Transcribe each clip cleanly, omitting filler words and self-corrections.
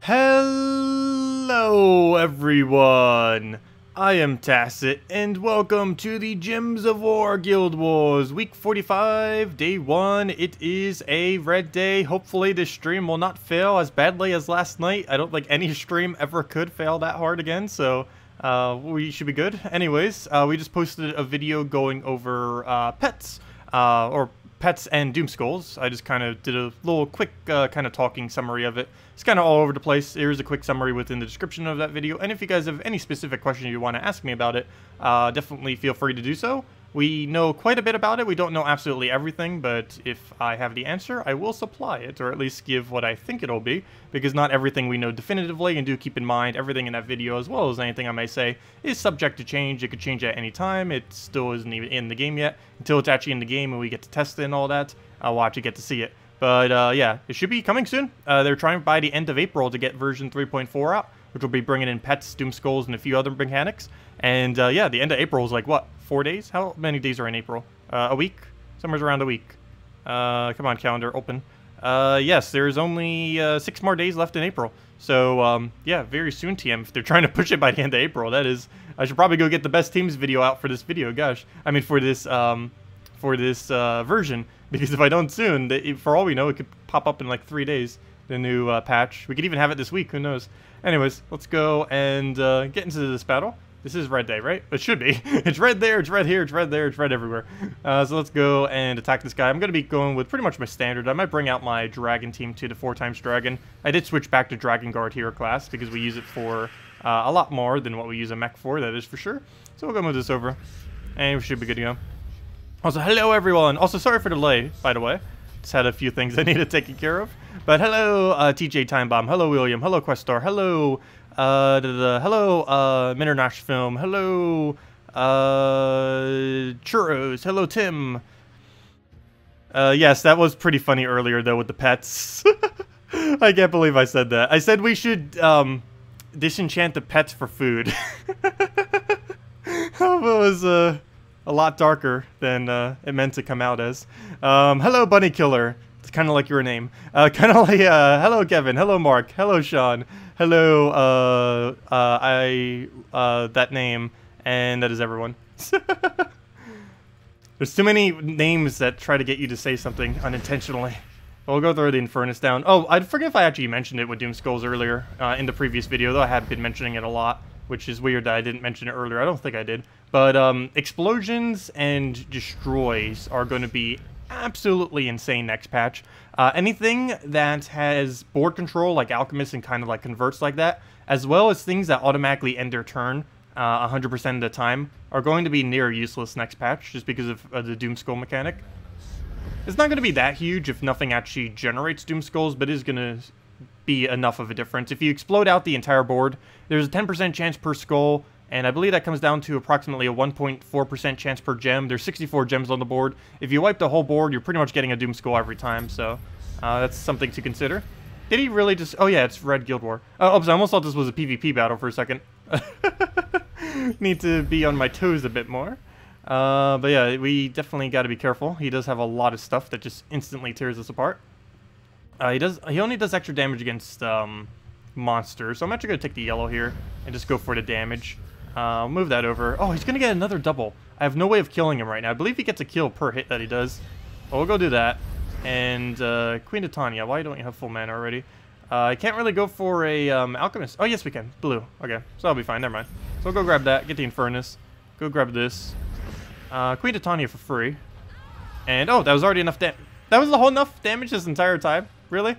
Hello everyone, I am Tacet, and welcome to the Gems of War Guild Wars, week 45, day 1. It is a red day. Hopefully this stream will not fail as badly as last night. I don't think any stream ever could fail that hard again, so we should be good. Anyways, we just posted a video going over pets, or pets and Doomskulls. I just kind of did a little quick kind of talking summary of it. It's kind of all over the place. There's a quick summary within the description of that video, and if you guys have any specific questions you want to ask me about it, definitely feel free to do so. We know quite a bit about it. We don't know absolutely everything, but if I have the answer, I will supply it, or at least give what I think it'll be, because not everything we know definitively, and do keep in mind everything in that video, as well as anything I may say, is subject to change. It could change at any time. It still isn't even in the game yet. Until it's actually in the game and we get to test it and all that, we'll actually get to see it. But yeah, it should be coming soon. They're trying by the end of April to get version 3.4 out, which will be bringing in pets, Doomskulls, and a few other mechanics. And yeah, the end of April is like, what, 4 days? How many days are in April? A week? Somewhere around a week. Come on, calendar, open. Yes, there's only 6 more days left in April. So, yeah, very soon, TM. If they're trying to push it by the end of April, that is... I should probably go get the best teams video out for this video, gosh. I mean, for this version. Because if I don't soon, for all we know, it could pop up in like 3 days, the new patch. We could even have it this week, who knows. Anyways, let's go and get into this battle. This is red day, right? It should be. It's red there, it's red here, it's red there, it's red everywhere. So let's go and attack this guy. I'm going to be going with pretty much my standard. I might bring out my dragon team to the 4x dragon. I did switch back to dragon guard hero class because we use it for a lot more than what we use a mech for, that is for sure. So we'll go move this over, and we should be good to go. Also, hello everyone. Also, sorry for the delay, by the way. Just had a few things I needed taken care of. But hello, TJ Timebomb. Hello, William. Hello, Questar. Hello, hello, Minternash Film. Hello, Churros. Hello, Tim. Yes, that was pretty funny earlier, though, with the pets. I can't believe I said that. I said we should, disenchant the pets for food. It was, a lot darker than it meant to come out as. Hello, Bunny Killer. It's kind of like your name. Kind of like, hello, Kevin. Hello, Mark. Hello, Sean. Hello, that name. And that is everyone. There's too many names that try to get you to say something unintentionally. We'll go throw the Infernus down. Oh, I forget if I actually mentioned it with Doomskulls earlier in the previous video, though I have been mentioning it a lot, which is weird that I didn't mention it earlier. I don't think I did. But explosions and destroys are going to be absolutely insane next patch. Anything that has board control, like Alchemist and kind of like converts like that, as well as things that automatically end their turn 100% of the time, are going to be near useless next patch, just because of the Doomskull mechanic. It's not going to be that huge if nothing actually generates Doomskulls, but it is going to be enough of a difference. If you explode out the entire board, there's a 10% chance per skull, and I believe that comes down to approximately a 1.4% chance per gem. There's 64 gems on the board. If you wipe the whole board, you're pretty much getting a Doomskull every time, so that's something to consider. Did he really just... Oh yeah, it's Red Guild War. Oh, oops, I almost thought this was a PvP battle for a second. Need to be on my toes a bit more. But yeah, we definitely got to be careful. He does have a lot of stuff that just instantly tears us apart. He only does extra damage against monsters, so I'm actually going to take the yellow here and just go for the damage. I'll move that over. Oh, he's going to get another double. I have no way of killing him right now. I believe he gets a kill per hit that he does. Well, we'll go do that. And Queen of Tanya, why don't you have full mana already? I can't really go for a Alchemist. Oh, yes, we can. Blue. Okay, so I'll be fine. Never mind. So we'll go grab that, get the Infernus. Go grab this. Queen of Tanya for free. And, oh, that was already enough damage. That was the whole enough damage this entire time? Really?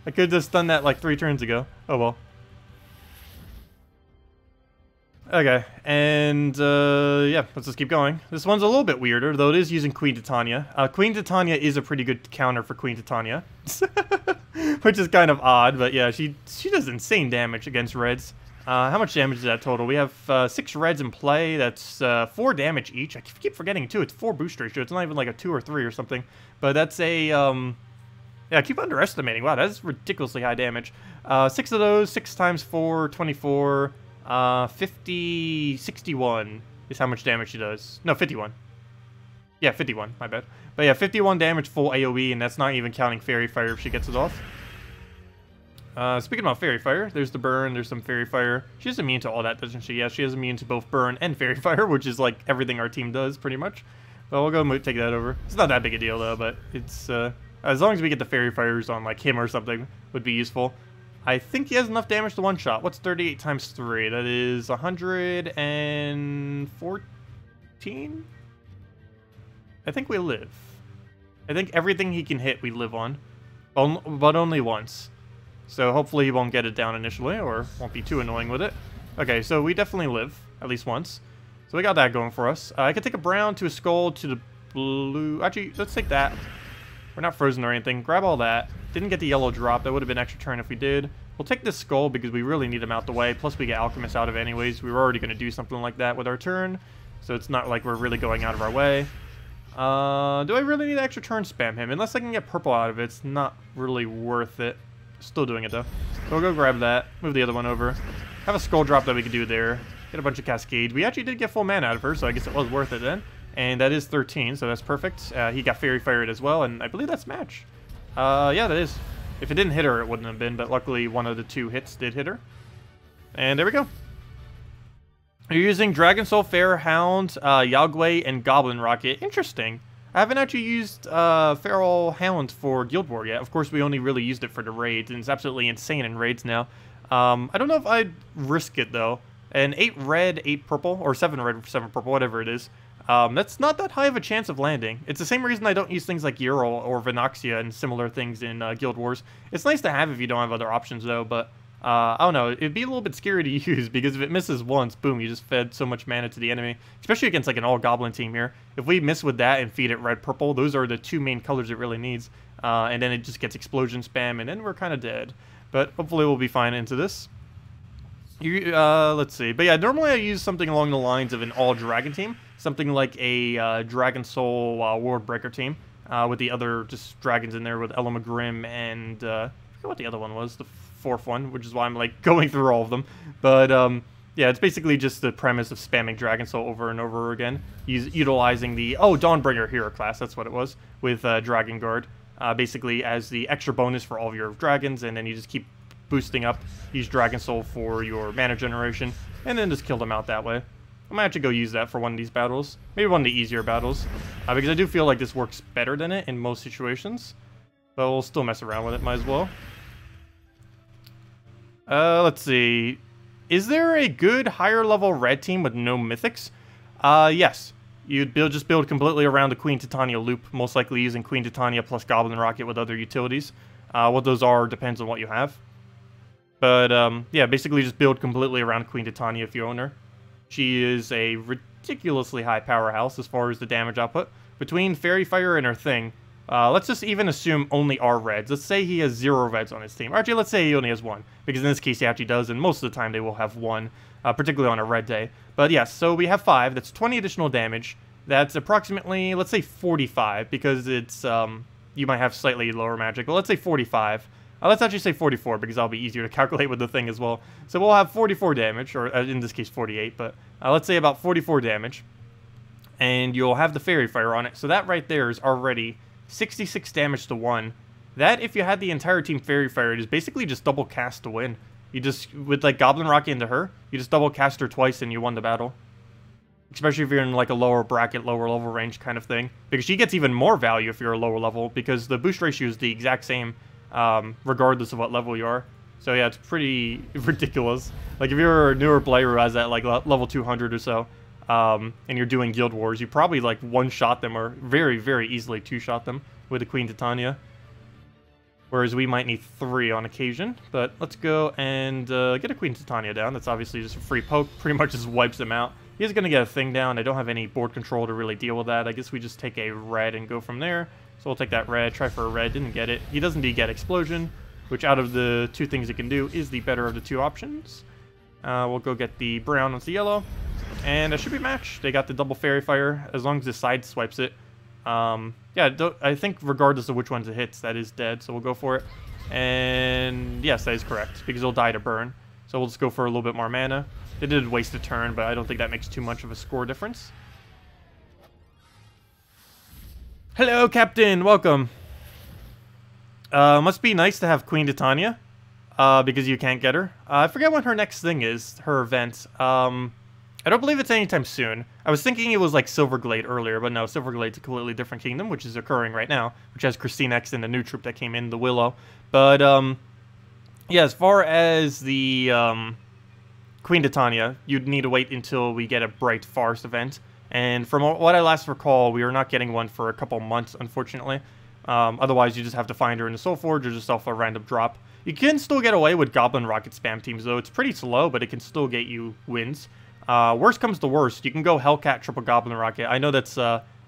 I could have just done that like 3 turns ago. Oh well. Okay, and yeah, let's just keep going. This one's a little bit weirder, though it is using Queen Titania. Queen Titania is a pretty good counter for Queen Titania. Which is kind of odd, but yeah, she does insane damage against reds. How much damage is that total? We have 6 reds in play. That's 4 damage each. I keep forgetting, too. It's 4 boost ratio. It's not even like a 2 or 3 or something. But that's a... yeah, I keep underestimating. Wow, that's ridiculously high damage. 6 of those, 6 times 4, 24, 50, 61 is how much damage she does. No, 51. Yeah, 51, my bad. But yeah, 51 damage full AoE, and that's not even counting Fairy Fire if she gets it off. Speaking about Fairy Fire, there's the burn, there's some Fairy Fire. She's immune to all that, doesn't she? Yeah, she is immune to both burn and Fairy Fire, which is like everything our team does, pretty much. But we'll go take that over. It's not that big a deal, though, but it's, as long as we get the Fairy Fires on, like, him or something, would be useful. I think he has enough damage to one-shot. What's 38 times 3? That is 114? I think we live. I think everything he can hit, we live on. But only once. So hopefully he won't get it down initially, or won't be too annoying with it. Okay, so we definitely live, at least once. So we got that going for us. I could take a brown to a skull to the blue. Actually, let's take that. We're not frozen or anything. Grab all that. Didn't get the yellow drop. That would have been extra turn if we did. We'll take this skull because we really need him out the way. Plus we get Alchemist out of it anyways. We were already going to do something like that with our turn. So it's not like we're really going out of our way. Do I really need extra turn spam him? Unless I can get purple out of it, it's not really worth it. Still doing it though. So we'll go grab that. Move the other one over. Have a skull drop that we could do there. Get a bunch of cascades. We actually did get full mana out of her, so I guess it was worth it then. And that is 13, so that's perfect. He got Fairy Fired as well, and I believe that's match. Yeah, that is. If it didn't hit her, it wouldn't have been, but luckily one of the 2 hits did hit her. And there we go. You're using Dragon Soul, Fair Hound, Yagway, and Goblin Rocket. Interesting. I haven't actually used Feral Hound for Guild War yet. Of course, we only really used it for the raids, and it's absolutely insane in raids now. I don't know if I'd risk it, though. And 8 red, 8 purple, or 7 red, 7 purple, whatever it is. That's not that high of a chance of landing. It's the same reason I don't use things like Ural or Vinoxia and similar things in Guild Wars. It's nice to have if you don't have other options, though, but I don't know. It'd be a little bit scary to use, because if it misses once, boom, you just fed so much mana to the enemy. Especially against like an all-goblin team here. If we miss with that and feed it red-purple, those are the 2 main colors it really needs. And then it just gets explosion spam, and then we're kind of dead. But hopefully we'll be fine into this. Let's see. But yeah, normally I use something along the lines of an all-dragon team. Something like a Dragon Soul World Breaker team. With the other just dragons in there with Elamagrim and... I forget what the other one was. The 4th one, which is why I'm like going through all of them. But yeah, it's basically just the premise of spamming Dragon Soul over and over again. Utilizing the... Oh, Dawnbringer hero class, that's what it was. With Dragon Guard. Basically as the extra bonus for all of your dragons. And then you just keep boosting up. Use Dragon Soul for your mana generation. And then just kill them out that way. I might actually go use that for one of these battles. Maybe one of the easier battles. Because I do feel like this works better than it in most situations. But we'll still mess around with it, might as well. Let's see. Is there a good higher level red team with no mythics? Yes. You'd just build completely around the Queen Titania loop, most likely using Queen Titania plus Goblin Rocket with other utilities. What those are depends on what you have. But, yeah, basically just build completely around Queen Titania if you own her. She is a ridiculously high powerhouse as far as the damage output. Between Fairy Fire and her thing, let's just even assume only our reds. Let's say he has 0 reds on his team. Or actually, let's say he only has 1. Because in this case, he actually does, and most of the time they will have 1. Particularly on a red day. But yes, so we have 5. That's 20 additional damage. That's approximately, let's say 45, because it's, you might have slightly lower magic. But let's say 45. Let's actually say 44, because that'll be easier to calculate with the thing as well. So we'll have 44 damage, or in this case 48, but let's say about 44 damage. And you'll have the Fairy Fire on it. So that right there is already 66 damage to 1. That, if you had the entire team Fairy Fire, it is basically just double cast to win. You just, with like Goblin Rocket into her, you just double cast her twice and you won the battle. Especially if you're in like a lower bracket, lower level range kind of thing. Because she gets even more value if you're a lower level, because the boost ratio is the exact same, regardless of what level you are. So yeah, it's pretty ridiculous. Like if you're a newer player who has that like level 200 or so, and you're doing Guild Wars, you probably like one-shot them or very, very easily two-shot them with the Queen Titania. Whereas we might need 3 on occasion. But let's go and get a Queen Titania down. That's obviously just a free poke. Pretty much just wipes them out. He's going to get a thing down. I don't have any board control to really deal with that. I guess we just take a red and go from there. So we'll take that red, try for a red, didn't get it. He does indeed get Explosion, which out of the 2 things it can do is the better of the 2 options. We'll go get the brown onto the yellow. And it should be matched. They got the double Fairy Fire, as long as the side swipes it. Yeah, I think regardless of which ones it hits, that is dead, so we'll go for it. And yes, that is correct, because it'll die to burn. So we'll just go for a little bit more mana. They did waste a turn, but I don't think that makes too much of a score difference. Hello, Captain! Welcome! Must be nice to have Queen Titania. because you can't get her. I forget when her next thing is, her event. I don't believe it's anytime soon. I was thinking it was like Silverglade earlier, but no, Silverglade's a completely different kingdom, which is occurring right now, which has Christinex and the new troop that came in, the Willow. But, yeah, as far as the, Queen Titania, you'd need to wait until we get a Bright Forest event. And from what I last recall, we are not getting one for a couple months, unfortunately. Otherwise, you just have to find her in the Soul Forge or just off a random drop. You can still get away with Goblin Rocket spam teams, though. It's pretty slow, but it can still get you wins. Worst comes to worst, you can go Hellcat Triple Goblin Rocket. I know that's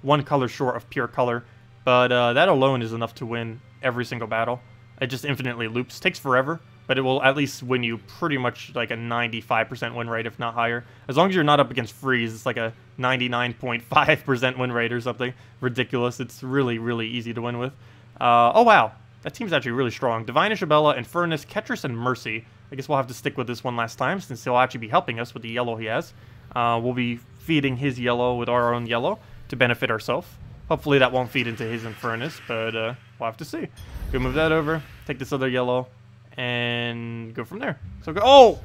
one color short of pure color, but that alone is enough to win every single battle. It just infinitely loops. Takes forever, but it will at least win you pretty much like a 95% win rate, if not higher. As long as you're not up against Freeze, it's like a 99.5% win rate or something. Ridiculous. It's really, really easy to win with. Oh, wow. That team's actually really strong. Divine Isabella, Infernus, Ketris, and Mercy. I guess we'll have to stick with this one last time, since he'll actually be helping us with the yellow he has. We'll be feeding his yellow with our own yellow to benefit ourselves. Hopefully that won't feed into his Infernus, but we'll have to see. Go move that over, take this other yellow, and go from there. So go. Oh!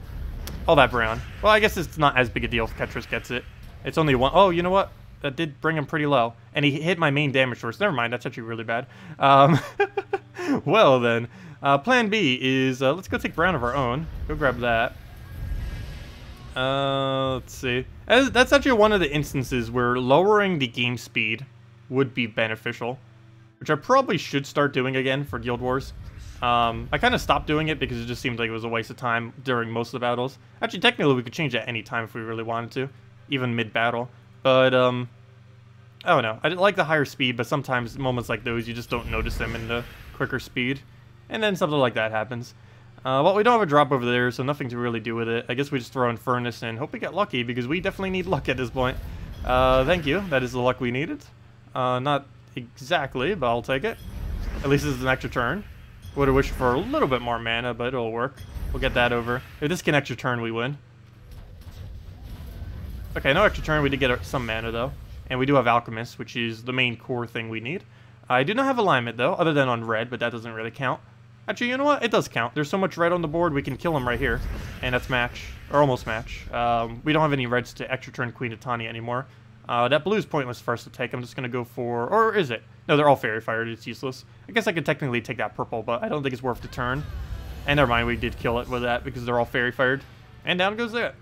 Oh, that brown. Well, I guess it's not as big a deal if Ketris gets it. It's only one. Oh, you know what? That did bring him pretty low. And he hit my main damage source. Never mind, that's actually really bad. Well, then. Plan B is, let's go take brown of our own. Go grab that. Let's see. That's actually one of the instances where lowering the game speed would be beneficial, which I probably should start doing again for Guild Wars. I kind of stopped doing it because it just seemed like it was a waste of time during most of the battles. Actually, technically, we could change at any time if we really wanted to, even mid-battle. But, I don't know. I like the higher speed, but sometimes moments like those, you just don't notice them in the quicker speed. And then something like that happens. Well, we don't have a drop over there, so nothing to really do with it. I guess we just throw in Furnace and hope we get lucky, because we definitely need luck at this point. Thank you. That is the luck we needed. Not exactly, but I'll take it. At least this is an extra turn. Would have wished for a little bit more mana, but it'll work. We'll get that over. If this can extra turn, we win. Okay, no extra turn. We did get some mana, though. And we do have Alchemist, which is the main core thing we need. I do not have alignment, though, other than on red, but that doesn't really count. Actually, you know what? It does count. There's so much red on the board, we can kill him right here. And that's match. Or almost match. We don't have any reds to extra turn Queen Titania anymore. That blue is pointless for us to take. I'm just going to go for... Or is it? No, they're all fairy fired. It's useless. I guess I could technically take that purple, but I don't think it's worth the turn. And never mind, we did kill it with that because they're all fairy fired. And down goes that.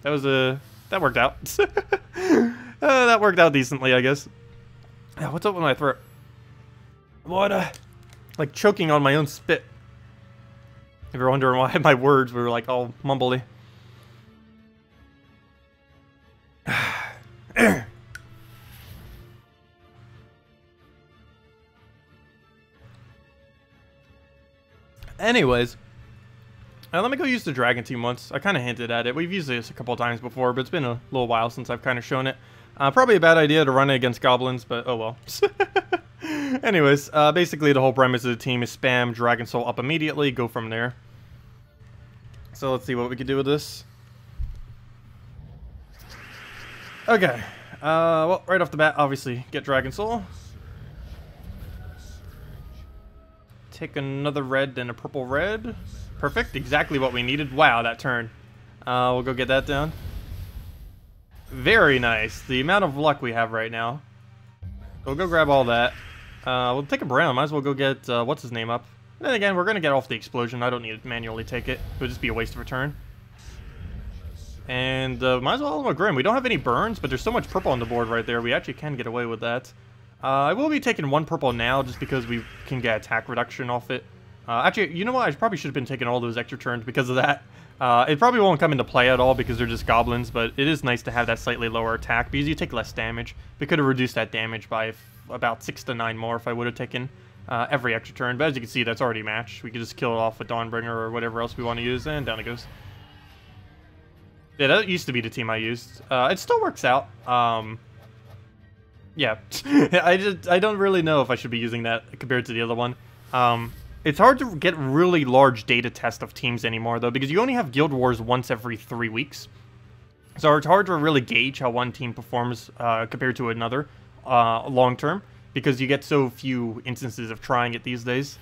That was a... That worked out. That worked out decently, I guess. What's up with my throat? What? Like choking on my own spit. If you're wondering why my words were like all mumbly. Anyways, let me go use the Dragon Team once. I kind of hinted at it. We've used this a couple times before, but it's been a little while since I've kind of shown it. Probably a bad idea to run it against goblins, but oh well. Anyways, basically the whole premise of the team is spam Dragon Soul up immediately, go from there. So let's see what we can do with this. Okay, well, right off the bat, obviously, get Dragon Soul. Take another red and a purple red. Perfect, exactly what we needed. Wow, that turn. We'll go get that down. Very nice. The amount of luck we have right now. We'll go grab all that. We'll take a brown. Might as well go get, what's his name up. And then again, we're going to get off the explosion. I don't need to manually take it. It would just be a waste of a turn. And might as well go Grim. We don't have any burns, but there's so much purple on the board right there. We actually can get away with that. I will be taking one purple now just because we can get attack reduction off it. Actually, you know what? I probably should have been taking all those extra turns because of that. It probably won't come into play at all because they're just goblins, but it is nice to have that slightly lower attack because you take less damage. We could have reduced that damage by about 6 to 9 more if I would have taken every extra turn. But as you can see, that's already matched. We could just kill it off with Dawnbringer or whatever else we want to use, and down it goes. Yeah, that used to be the team I used. It still works out. Yeah, I don't really know if I should be using that compared to the other one. It's hard to get really large data tests of teams anymore, though, because you only have Guild Wars once every 3 weeks. So it's hard to really gauge how one team performs compared to another long term, because you get so few instances of trying it these days.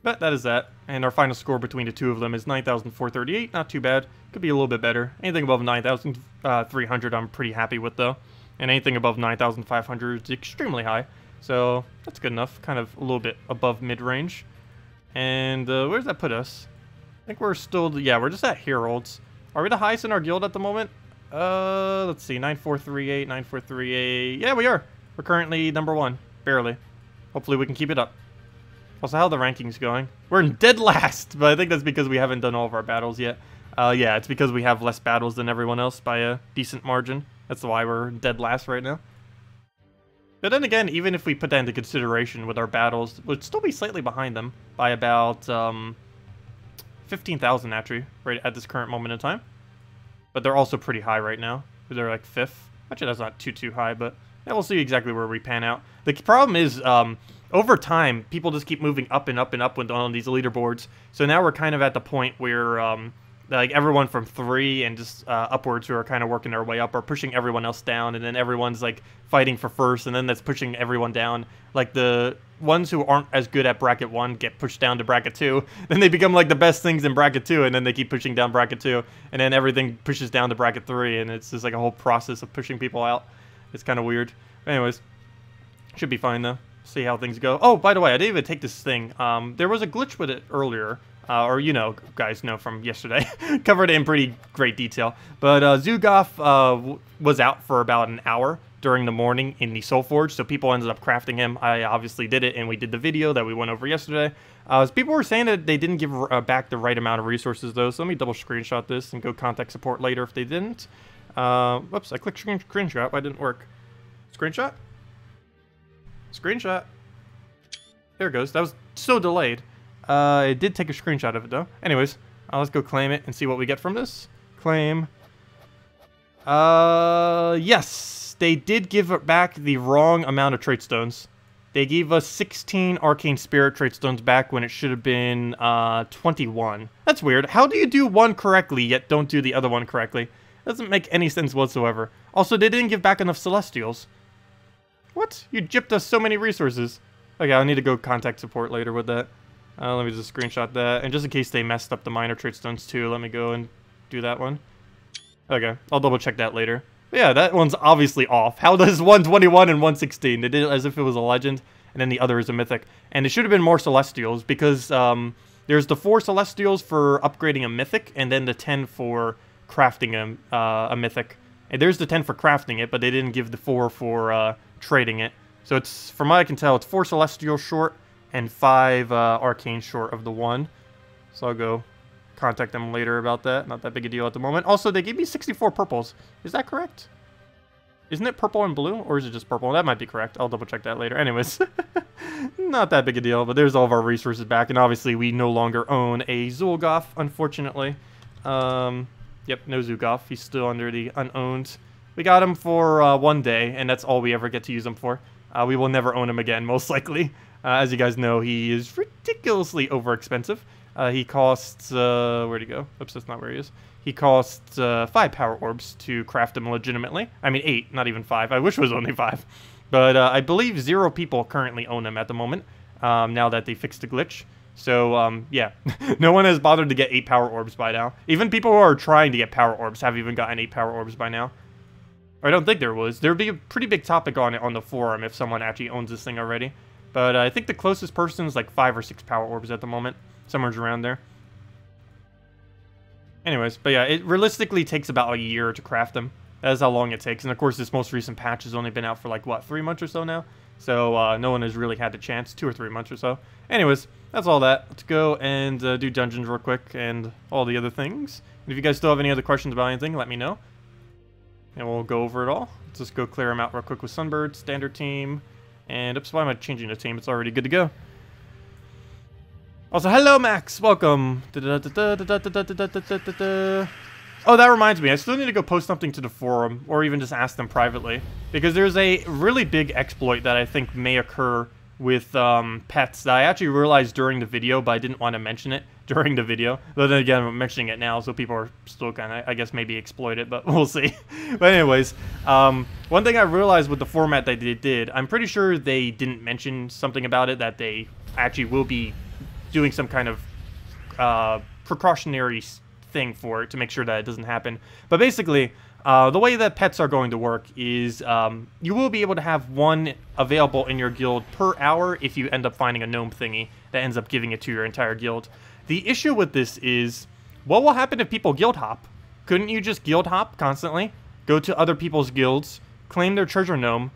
But that is that. And our final score between the two of them is 9,438. Not too bad. Could be a little bit better. Anything above 9,300 I'm pretty happy with, though. And anything above 9,500 is extremely high. So that's good enough. Kind of a little bit above mid-range. And where does that put us? I think we're still... Yeah, we're just at Heralds. Are we the highest in our guild at the moment? Let's see. 9,438, 9,438. Yeah, we are. We're currently #1. Barely. Hopefully we can keep it up. Also, how are the rankings going? We're in dead last, but I think that's because we haven't done all of our battles yet. Yeah, it's because we have less battles than everyone else by a decent margin. That's why we're dead last right now. But then again, even if we put that into consideration with our battles, we'd still be slightly behind them by about 15,000 actually, right at this current moment in time. But they're also pretty high right now. They're like 5th. Actually, that's not too high, but yeah, we'll see exactly where we pan out. The problem is, over time, people just keep moving up and up and up on these leaderboards. So now we're kind of at the point where like everyone from 3 and just upwards who are kind of working their way up are pushing everyone else down, and then everyone's like fighting for first, and then that's pushing everyone down. Like the ones who aren't as good at bracket 1 get pushed down to bracket 2, then they become like the best things in bracket 2, and then they keep pushing down bracket 2, and then everything pushes down to bracket 3, and it's just like a whole process of pushing people out. It's kind of weird. Anyways, should be fine though. See how things go. Oh, by the way, I didn't even take this thing. There was a glitch with it earlier. Or, you know, guys know from yesterday. Covered it in pretty great detail. But Zugoff was out for about an hour during the morning in the Soul Forge, so people ended up crafting him. I obviously did it, and we did the video that we went over yesterday. People were saying that they didn't give back the right amount of resources, though, so let me double screenshot this and go contact support later if they didn't. Whoops, I clicked screenshot, but it didn't work. Screenshot? Screenshot. There it goes. That was so delayed. I did take a screenshot of it, though. Anyways, let's go claim it and see what we get from this. Claim. Yes. They did give back the wrong amount of trait stones. They gave us 16 Arcane Spirit trait stones back when it should have been 21. That's weird. How do you do one correctly, yet don't do the other one correctly? Doesn't make any sense whatsoever. Also, they didn't give back enough Celestials. What? You gypped us so many resources. Okay, I'll need to go contact support later with that. Let me just screenshot that. And just in case they messed up the minor trait stones too, let me go and do that one. Okay, I'll double check that later. But yeah, that one's obviously off. How does 121 and 116? They did it as if it was a legend, and then the other is a mythic. And it should have been more Celestials, because there's the 4 Celestials for upgrading a mythic, and then the 10 for crafting a mythic. And there's the 10 for crafting it, but they didn't give the 4 for trading it. So it's, from what I can tell, it's 4 Celestials short and 5 Arcane short of the 1. So I'll go contact them later about that. Not that big a deal at the moment. Also, they gave me 64 purples. Is that correct? Isn't it purple and blue, or is it just purple? That might be correct. I'll double check that later. Anyways, not that big a deal, but there's all of our resources back, and obviously we no longer own a Zulgoff, unfortunately. Yep, no Zulgoff. He's still under the unowned. We got him for 1 day, and that's all we ever get to use him for. We will never own him again, most likely. As you guys know, he is ridiculously overexpensive. He costs, where'd he go? Oops, that's not where he is. He costs 5 power orbs to craft him legitimately. I mean 8, not even 5. I wish it was only 5. But I believe 0 people currently own him at the moment, now that they fixed the glitch. So, yeah, no one has bothered to get 8 power orbs by now. Even people who are trying to get power orbs haven't even gotten 8 power orbs by now. I don't think there was. There would be a pretty big topic on it on the forum if someone actually owns this thing already. But I think the closest person is like 5 or 6 power orbs at the moment. Somewhere around there. Anyways, but yeah, it realistically takes about a year to craft them. That is how long it takes. And of course, this most recent patch has only been out for like, what, 3 months or so now? So no one has really had the chance, 2 or 3 months or so. Anyways, that's all that. Let's go and do dungeons real quick and all the other things. And if you guys still have any other questions about anything, let me know. And we'll go over it all. Let's just go clear them out real quick with Sunbird, standard team. And oops, why am I changing the team? It's already good to go. Also, hello, Max. Welcome. Oh, that reminds me. I still need to go post something to the forum, or even just ask them privately, because there's a really big exploit that I think may occur with pets that I actually realized during the video, but I didn't want to mention it during the video. But then again, I'm mentioning it now, so people are still kind of, I guess, maybe exploit it, but we'll see. But anyways, one thing I realized with the format that they did, I'm pretty sure they didn't mention something about it, that they actually will be doing some kind of precautionary thing for it to make sure that it doesn't happen. But basically, the way that pets are going to work is you will be able to have one available in your guild per hour if you end up finding a gnome thingy that ends up giving it to your entire guild. The issue with this is, what will happen if people guild hop? Couldn't you just guild hop constantly? Go to other people's guilds, claim their treasure gnome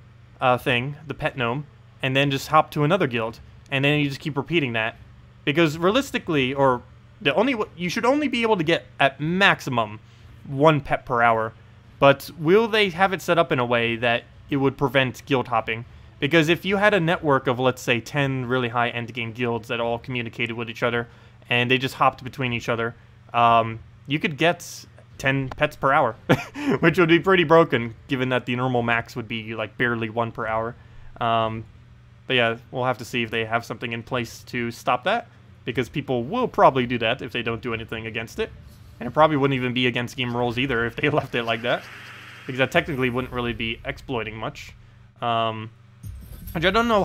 thing, the pet gnome, and then just hop to another guild. And then you just keep repeating that. Because realistically, or you should only be able to get at maximum 1 pet per hour. But will they have it set up in a way that it would prevent guild hopping? Because if you had a network of, let's say, 10 really high endgame guilds that all communicated with each other, and they just hopped between each other, you could get 10 pets per hour, which would be pretty broken, given that the normal max would be like barely 1 per hour. But yeah, we'll have to see if they have something in place to stop that, because people will probably do that if they don't do anything against it. And it probably wouldn't even be against game rules either if they left it like that, because that technically wouldn't really be exploiting much. Which I don't know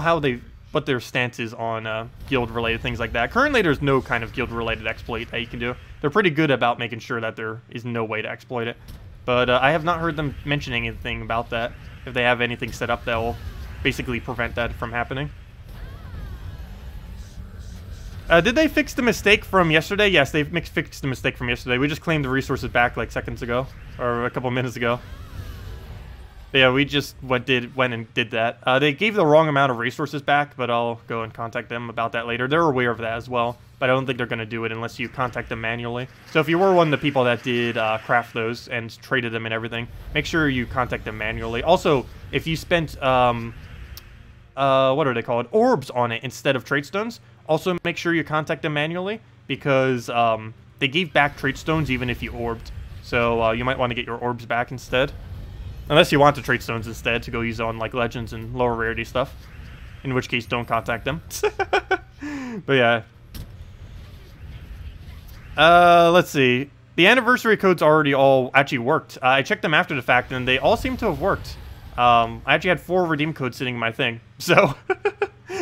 what their stance is on guild-related things like that. Currently, there's no kind of guild-related exploit that you can do. They're pretty good about making sure that there is no way to exploit it. But I have not heard them mentioning anything about that, if they have anything set up that will basically prevent that from happening. Did they fix the mistake from yesterday? Yes, they fixed the mistake from yesterday. We just claimed the resources back like seconds ago, or a couple minutes ago. But yeah, we just went and did that. They gave the wrong amount of resources back, but I'll go and contact them about that later. They're aware of that as well, but I don't think they're going to do it unless you contact them manually. So if you were one of the people that did craft those and traded them and everything, make sure you contact them manually. Also, if you spent, what are they called? Orbs on it instead of trade stones, also make sure you contact them manually, because they gave back trade stones even if you orbed. So you might want to get your orbs back instead. Unless you want the trade stones instead to go use on like legends and lower rarity stuff. In which case, don't contact them. But yeah. Let's see. The anniversary codes already all actually worked. I checked them after the fact and they all seem to have worked. I actually had 4 redeem codes sitting in my thing. So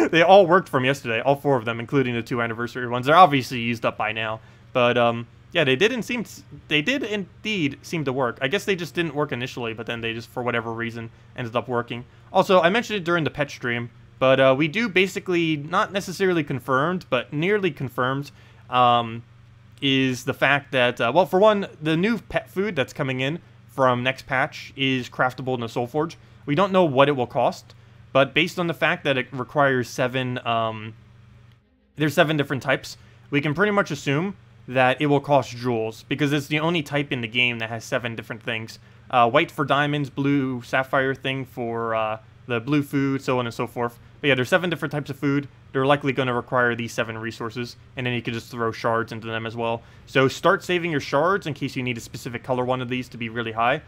they all worked from yesterday. All 4 of them, including the 2 anniversary ones. They're obviously used up by now. But yeah, they did indeed seem to work. I guess they just didn't work initially, but then they just, for whatever reason, ended up working. Also, I mentioned it during the pet stream, but we do basically, not necessarily confirmed, but nearly confirmed, is the fact that, well, for one, the new pet food that's coming in from next patch is craftable in the Soul Forge. We don't know what it will cost, but based on the fact that it requires 7, there's 7 different types, we can pretty much assume that it will cost jewels, because it's the only type in the game that has 7 different things. White for diamonds, blue sapphire thing for the blue food, so on and so forth. But yeah, there's 7 different types of food. They're likely going to require these 7 resources, and then you can just throw shards into them as well. So start saving your shards in case you need a specific color one of these to be really high.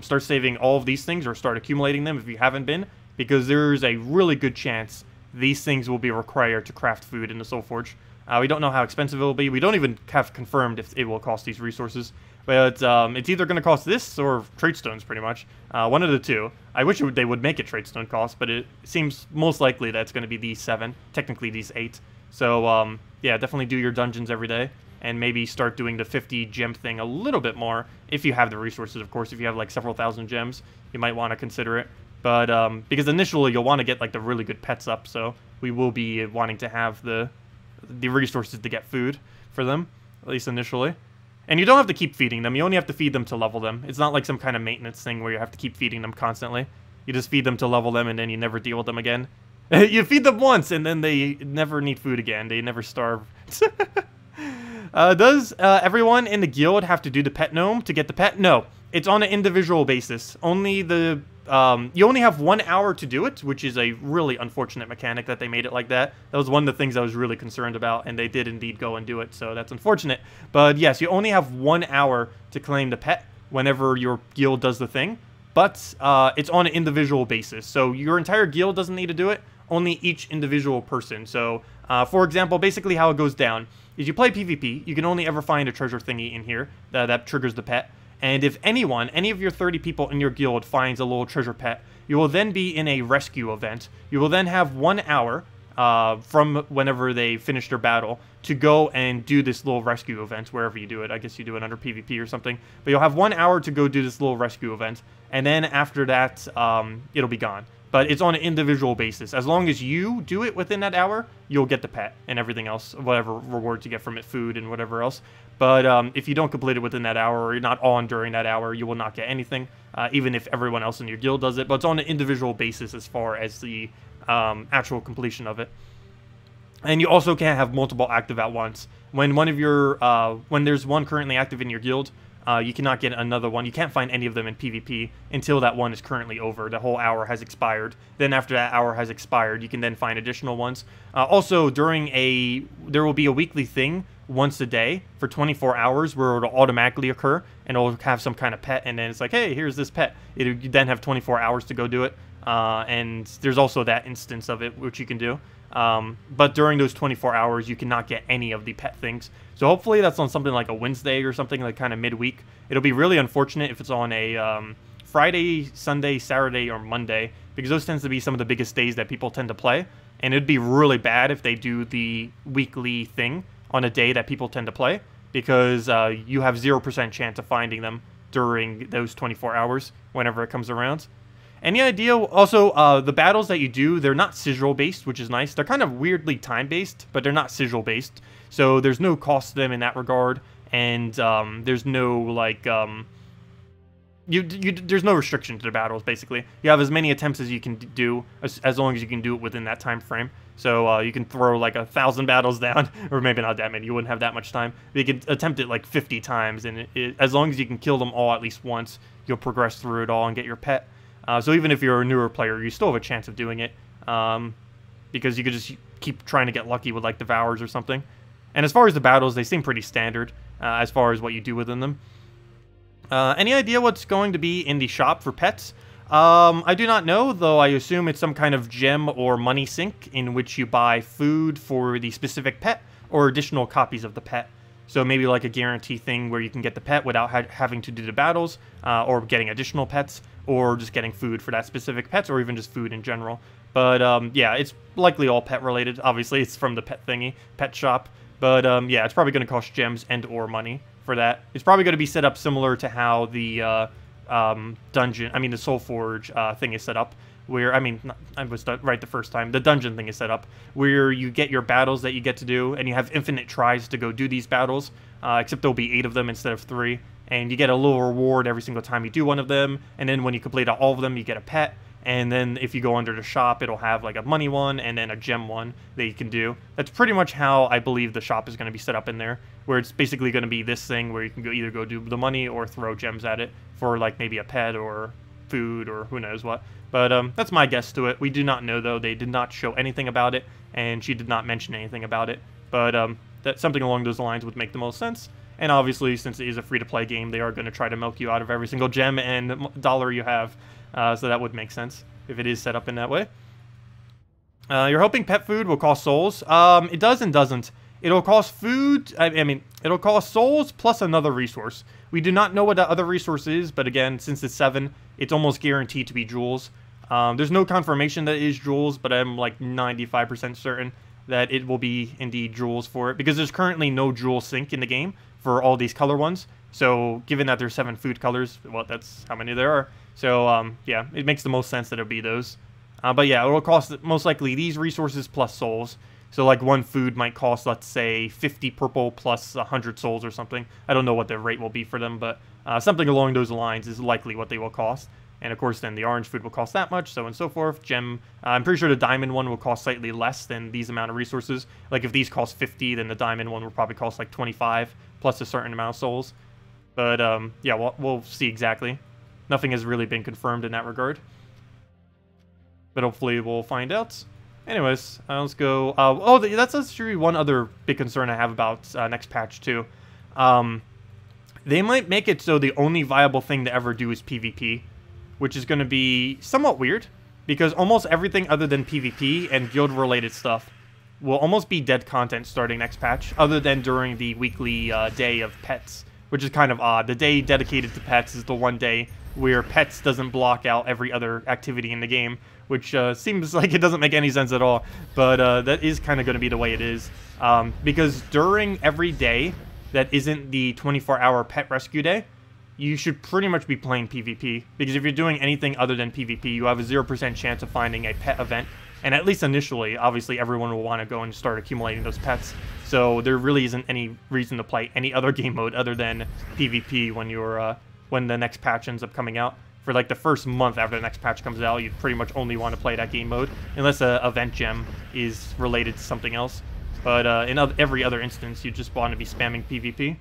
Start saving all of these things, or start accumulating them if you haven't been, because there's a really good chance these things will be required to craft food in the Soul Forge. We don't know how expensive it will be. We don't even have confirmed if it will cost these resources. But it's either going to cost this or trade stones, pretty much. One of the two. I wish they would make it trade stone cost, but it seems most likely that it's going to be these 7. Technically, these 8. So, yeah, definitely do your dungeons every day. And maybe start doing the 50 gem thing a little bit more. If you have the resources, of course. If you have, like, several thousand gems, you might want to consider it. But, because initially, you'll want to get, like, the really good pets up. So, we will be wanting to have the resources to get food for them, at least initially. And you don't have to keep feeding them. You only have to feed them to level them. It's not like some kind of maintenance thing where you have to keep feeding them constantly. You just feed them to level them, and then you never deal with them again. You feed them once, and then they never need food again. They never starve. Does everyone in the guild have to do the pet gnome to get the pet? No. It's on an individual basis. Only the... you only have 1 hour to do it, which is a really unfortunate mechanic that they made it like that. That was one of the things I was really concerned about, and they did indeed go and do it, so that's unfortunate. But yes, you only have 1 hour to claim the pet whenever your guild does the thing, but it's on an individual basis. So your entire guild doesn't need to do it, only each individual person. So, for example, basically how it goes down is you play PvP, you can only ever find a treasure thingy in here that triggers the pet. And if anyone, any of your 30 people in your guild finds a little treasure pet, you will then be in a rescue event. You will then have 1 hour from whenever they finish their battle to go and do this little rescue event wherever you do it. I guess you do it under PvP or something. But you'll have 1 hour to go do this little rescue event. And then after that, it'll be gone. But it's on an individual basis. As long as you do it within that hour, you'll get the pet and everything else, whatever rewards you get from it, food and whatever else. But if you don't complete it within that hour, or you're not on during that hour, you will not get anything, even if everyone else in your guild does it. But it's on an individual basis as far as the actual completion of it. And you also can't have multiple active at once. When one of your when there's one currently active in your guild, you cannot get another one. You can't find any of them in PvP until that one is currently over. The whole hour has expired. Then after that hour has expired, you can then find additional ones. Also, there will be a weekly thing once a day for 24 hours where it'll automatically occur, and it'll have some kind of pet, and then it's like, hey, here's this pet. You then have 24 hours to go do it. And there's also that instance of it, which you can do. But during those 24 hours, you cannot get any of the pet things. So hopefully that's on something like a Wednesday or something, like kind of midweek. It'll be really unfortunate if it's on a Friday, Sunday, Saturday, or Monday, because those tends to be some of the biggest days that people tend to play. And it'd be really bad if they do the weekly thing on a day that people tend to play, because you have 0% chance of finding them during those 24 hours whenever it comes around. Any idea? Also, the battles that you do, they're not sigil-based, which is nice. They're kind of weirdly time-based, but they're not sigil-based. So there's no cost to them in that regard, and there's no, like, there's no restriction to the battles, basically. You have as many attempts as you can do, as long as you can do it within that time frame. So you can throw, like, 1,000 battles down, or maybe not that many. You wouldn't have that much time. But you can attempt it, like, 50 times, and as long as you can kill them all at least once, you'll progress through it all and get your pet. So even if you're a newer player, you still have a chance of doing it, because you could just keep trying to get lucky with, like, Devours or something. And as far as the battles, they seem pretty standard as far as what you do within them. Any idea what's going to be in the shop for pets? I do not know, though I assume it's some kind of gem or money sink in which you buy food for the specific pet or additional copies of the pet. So maybe like a guarantee thing where you can get the pet without having to do the battles, or getting additional pets, or just getting food for that specific pets, or even just food in general. But yeah, it's likely all pet related. Obviously, it's from the pet thingy, pet shop. But yeah, it's probably going to cost gems and or money for that. It's probably going to be set up similar to how the the Soul Forge thing is set up. Where, I was right the first time. The dungeon thing is set up where you get your battles that you get to do, and you have infinite tries to go do these battles, except there'll be 8 of them instead of 3. And you get a little reward every single time you do one of them, and then when you complete all of them, you get a pet. And then if you go under the shop, it'll have like a money one and then a gem one that you can do. That's pretty much how I believe the shop is going to be set up in there, where it's basically going to be this thing where you can either go do the money or throw gems at it for like maybe a pet or food or who knows what. But that's my guess to it. We do not know, though. They did not show anything about it, and she did not mention anything about it. But that something along those lines would make the most sense. And obviously, since it is a free-to-play game, they are going to try to milk you out of every single gem and dollar you have. So that would make sense if it is set up in that way. You're hoping pet food will cost souls. It does and doesn't. It'll cost food, it'll cost souls plus another resource. We do not know what that other resource is, but again, since it's 7, it's almost guaranteed to be jewels. There's no confirmation that it is jewels, but I'm like 95% certain that it will be indeed jewels for it, because there's currently no jewel sink in the game for all these color ones. So given that there's 7 food colors, well, that's how many there are. So yeah, it makes the most sense that it'll be those. But yeah, it will cost most likely these resources plus souls. So like one food might cost, let's say, 50 purple plus 100 souls or something. I don't know what the rate will be for them, but something along those lines is likely what they will cost. And of course, then the orange food will cost that much, so on and so forth. Gem, I'm pretty sure the diamond one will cost slightly less than these amount of resources. Like if these cost 50, then the diamond one will probably cost like 25 plus a certain amount of souls. But yeah, we'll see exactly. Nothing has really been confirmed in that regard. But hopefully we'll find out. Anyways, let's go. Oh, that's actually one other big concern I have about next patch too. They might make it so the only viable thing to ever do is PvP, which is going to be somewhat weird, because almost everything other than PvP and guild-related stuff will almost be dead content starting next patch, other than during the weekly day of pets, which is kind of odd. The day dedicated to pets is the one day where pets doesn't block out every other activity in the game, which seems like it doesn't make any sense at all, but that is kind of going to be the way it is, because during every day that isn't the 24-hour pet rescue day, you should pretty much be playing PvP, because if you're doing anything other than PvP, you have a 0% chance of finding a pet event, and at least initially, obviously everyone will want to go and start accumulating those pets, so there really isn't any reason to play any other game mode other than PvP when the next patch ends up coming out. For like the first month after the next patch comes out, you pretty much only want to play that game mode, unless a event gem is related to something else. But in every other instance, you just want to be spamming PvP.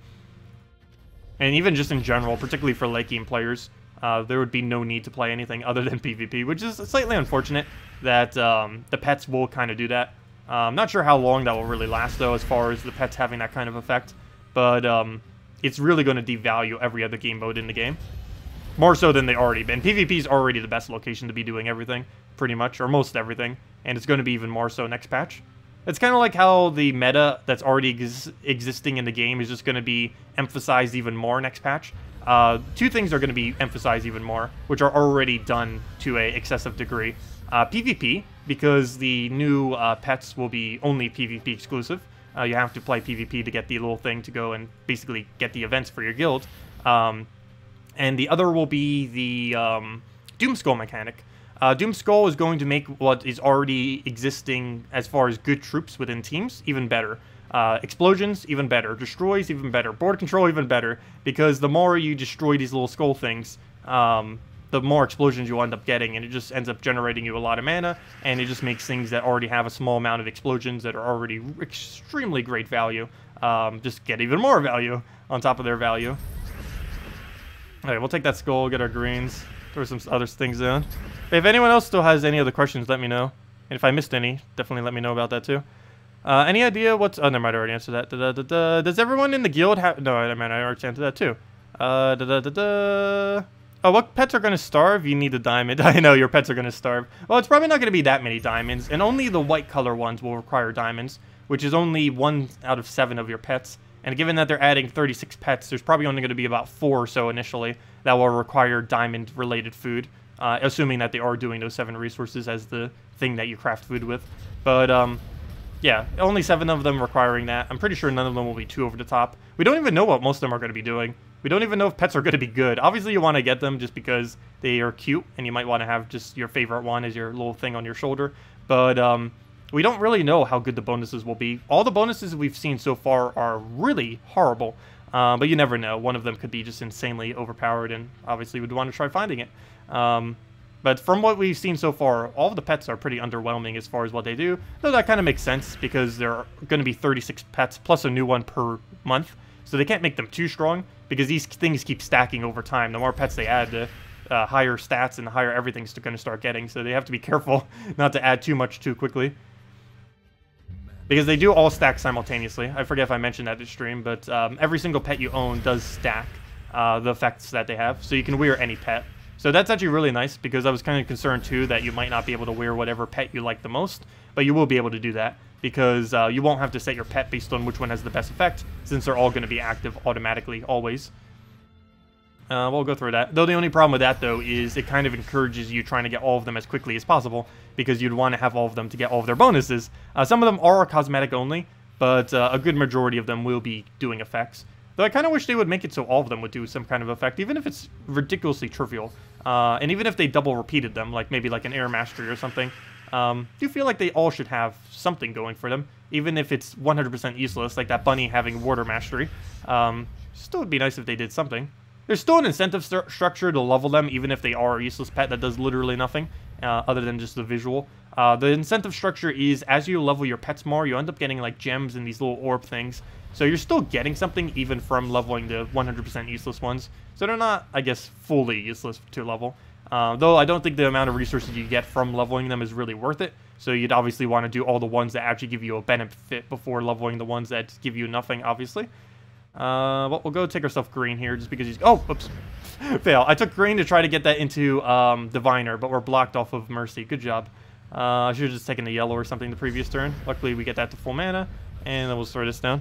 And even just in general, particularly for late game players, there would be no need to play anything other than PvP, which is slightly unfortunate that the pets will kind of do that. I'm not sure how long that will really last, though, as far as the pets having that kind of effect. But it's really going to devalue every other game mode in the game. More so than they already been. PvP is already the best location to be doing everything, pretty much, or most everything. And it's going to be even more so next patch. It's kind of like how the meta that's already existing in the game is just going to be emphasized even more next patch. Two things are going to be emphasized even more, which are already done to an excessive degree. PvP, because the new pets will be only PvP exclusive. You have to play PvP to get the little thing to go and basically get the events for your guild. And the other will be the Doomskull mechanic. Doomskull is going to make what is already existing as far as good troops within teams even better. Explosions, even better. Destroys, even better. Board control, even better. Because the more you destroy these little skull things, the more explosions you end up getting, and it just ends up generating you a lot of mana, and it just makes things that already have a small amount of explosions that are already extremely great value, just get even more value on top of their value. Alright, we'll take that skull, get our greens, throw some other things in. If anyone else still has any other questions, let me know. And if I missed any, definitely let me know about that too. Any idea what's... Oh, never mind, I already answered that. Does everyone in the guild have... No, I already answered that too. Oh, what pets are going to starve? You need a diamond. I know, your pets are going to starve. Well, it's probably not going to be that many diamonds, and only the white color ones will require diamonds, which is only 1 out of 7 of your pets. And given that they're adding 36 pets, there's probably only going to be about 4 or so initially that will require diamond-related food, assuming that they are doing those 7 resources as the thing that you craft food with. But, yeah, only 7 of them requiring that. I'm pretty sure none of them will be too over the top. We don't even know what most of them are going to be doing. We don't even know if pets are going to be good. Obviously, you want to get them just because they are cute, and you might want to have just your favorite one as your little thing on your shoulder. But, we don't really know how good the bonuses will be. All the bonuses we've seen so far are really horrible, but you never know. One of them could be just insanely overpowered, and obviously we'd want to try finding it. But from what we've seen so far, all of the pets are pretty underwhelming as far as what they do, though that kind of makes sense because there are going to be 36 pets plus a new one per month, so they can't make them too strong because these things keep stacking over time. The more pets they add, the higher stats and the higher everything's going to start getting, so they have to be careful not to add too much too quickly. Because they do all stack simultaneously. I forget if I mentioned that this stream, but every single pet you own does stack the effects that they have. So you can wear any pet. So that's actually really nice, because I was kind of concerned too that you might not be able to wear whatever pet you like the most. But you will be able to do that, because you won't have to set your pet based on which one has the best effect, since they're all going to be active automatically, always. We'll go through that. Though the only problem with that, though, is it kind of encourages you trying to get all of them as quickly as possible, because you'd want to have all of them to get all of their bonuses. Some of them are cosmetic only, but a good majority of them will be doing effects. Though I kind of wish they would make it so all of them would do some kind of effect, even if it's ridiculously trivial. And even if they double repeated them, like maybe like an air mastery or something, do feel like they all should have something going for them, even if it's 100% useless, like that bunny having water mastery. Still would be nice if they did something. There's still an incentive structure to level them, even if they are a useless pet that does literally nothing, other than just the visual. The incentive structure is, as you level your pets more, you end up getting like gems and these little orb things. So you're still getting something even from leveling the 100% useless ones. So they're not, I guess, fully useless to level. Though I don't think the amount of resources you get from leveling them is really worth it. So you'd obviously want to do all the ones that actually give you a benefit before leveling the ones that give you nothing, obviously. Well, we'll go take ourselves green here, just because he's... Oh, oops. Fail. I took green to try to get that into Diviner, but we're blocked off of Mercy. Good job. I should have just taken the yellow or something the previous turn. Luckily, we get that to full mana, and then we'll throw this down.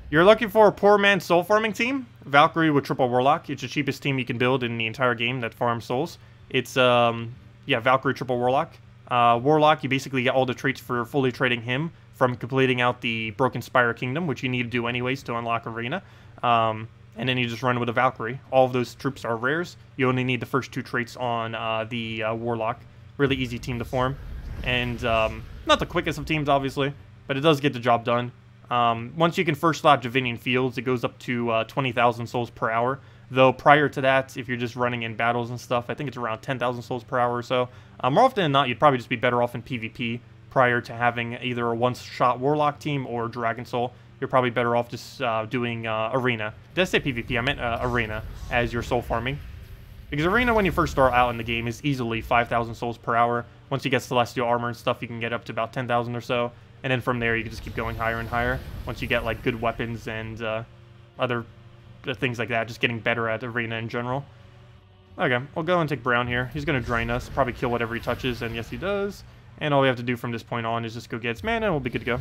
You're looking for a poor man's soul farming team? Valkyrie with triple Warlock. It's the cheapest team you can build in the entire game that farms souls. It's, yeah, Valkyrie triple Warlock. Warlock, you basically get all the traits for fully trading him from completing out the Broken Spire Kingdom, which you need to do anyways to unlock Arena. And then you just run with a Valkyrie. All of those troops are rares. You only need the first 2 traits on the Warlock. Really easy team to form. And not the quickest of teams, obviously, but it does get the job done. Once you can first slot Divinian Fields, it goes up to 20,000 souls per hour. Though prior to that, if you're just running in battles and stuff, I think it's around 10,000 souls per hour or so. More often than not, you'd probably just be better off in PvP prior to having either a one-shot Warlock team or Dragon Soul. You're probably better off just doing Arena. Did I say PvP? I meant Arena as your soul farming. Because Arena, when you first start out in the game, is easily 5,000 souls per hour. Once you get Celestial Armor and stuff, you can get up to about 10,000 or so. And then from there, you can just keep going higher and higher. Once you get like good weapons and other things like that, just getting better at Arena in general. Okay, we'll go and take Brown here. He's going to drain us, probably kill whatever he touches, and yes, he does. And all we have to do from this point on is just go get its mana, and we'll be good to go.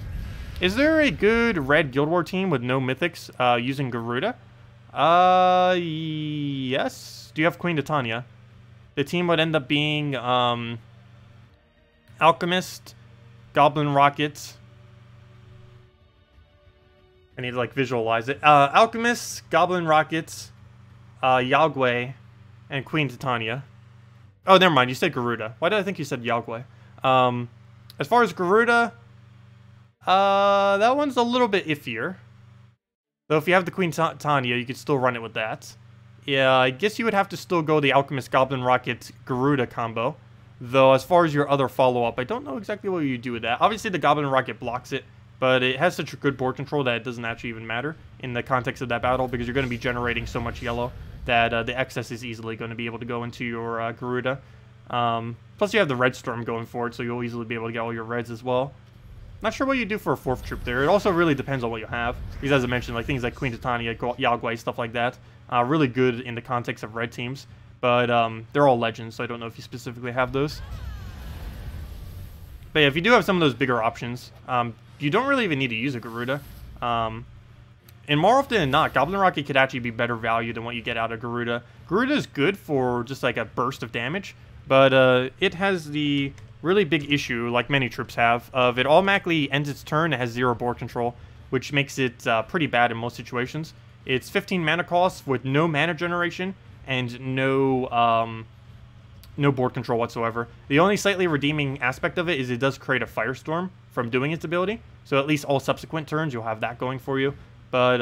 Is there a good red Guild War team with no mythics using Garuda? Yes. Do you have Queen Titania? The team would end up being Alchemist, Goblin Rocket. I need to like visualize it. Alchemist, Goblin Rockets, Yagwe, and Queen Titania. Oh, never mind. You said Garuda. Why did I think you said Yagwe? As far as Garuda, that one's a little bit iffier. Though if you have the Queen Titania, you could still run it with that. Yeah, I guess you would have to still go the Alchemist, Goblin Rocket, Garuda combo. Though as far as your other follow-up, I don't know exactly what you do with that. Obviously, the Goblin Rocket blocks it, but it has such a good board control that it doesn't actually even matter in the context of that battle, because you're going to be generating so much yellow that the excess is easily going to be able to go into your Garuda. Plus, you have the Red Storm going for it, so you'll easily be able to get all your reds as well. Not sure what you do for a 4th troop there. It also really depends on what you have. Because as I mentioned, like things like Queen Titania, Yagwe, stuff like that, really good in the context of red teams. But they're all legends, so I don't know if you specifically have those. But yeah, if you do have some of those bigger options, you don't really even need to use a Garuda. And more often than not, Goblin Rocket could actually be better value than what you get out of Garuda. Garuda is good for just like a burst of damage, but it has the really big issue, like many troops have, of it automatically ends its turn. It has 0 board control, which makes it pretty bad in most situations. It's 15 mana cost with no mana generation and no board control whatsoever. The only slightly redeeming aspect of it is it does create a Firestorm from doing its ability, so at least all subsequent turns you'll have that going for you. But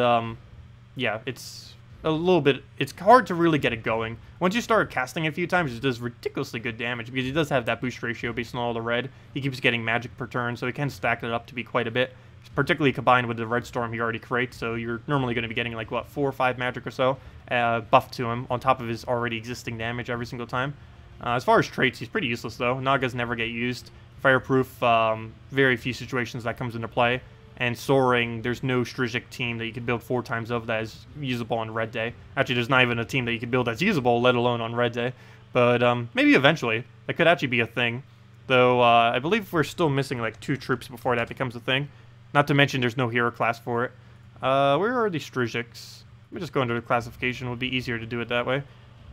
yeah, it's a little bit, it's hard to really get it going. Once you start casting it a few times, it does ridiculously good damage, because he does have that boost ratio based on all the red. He keeps getting magic per turn, so he can stack it up to be quite a bit, particularly combined with the Red Storm he already creates, so you're normally going to be getting like, what, 4 or 5 magic or so buffed to him on top of his already existing damage every single time. As far as traits, he's pretty useless though. Nagas never get used. Fireproof, very few situations that comes into play. And Soaring, there's no Strigic team that you could build 4 times of that is usable on Red Day. Actually, there's not even a team that you could build that's usable, let alone on Red Day. But maybe eventually, that could actually be a thing. Though, I believe we're still missing like 2 troops before that becomes a thing. Not to mention there's no hero class for it. Where are the Strigics? Let me just go into the classification. It would be easier to do it that way.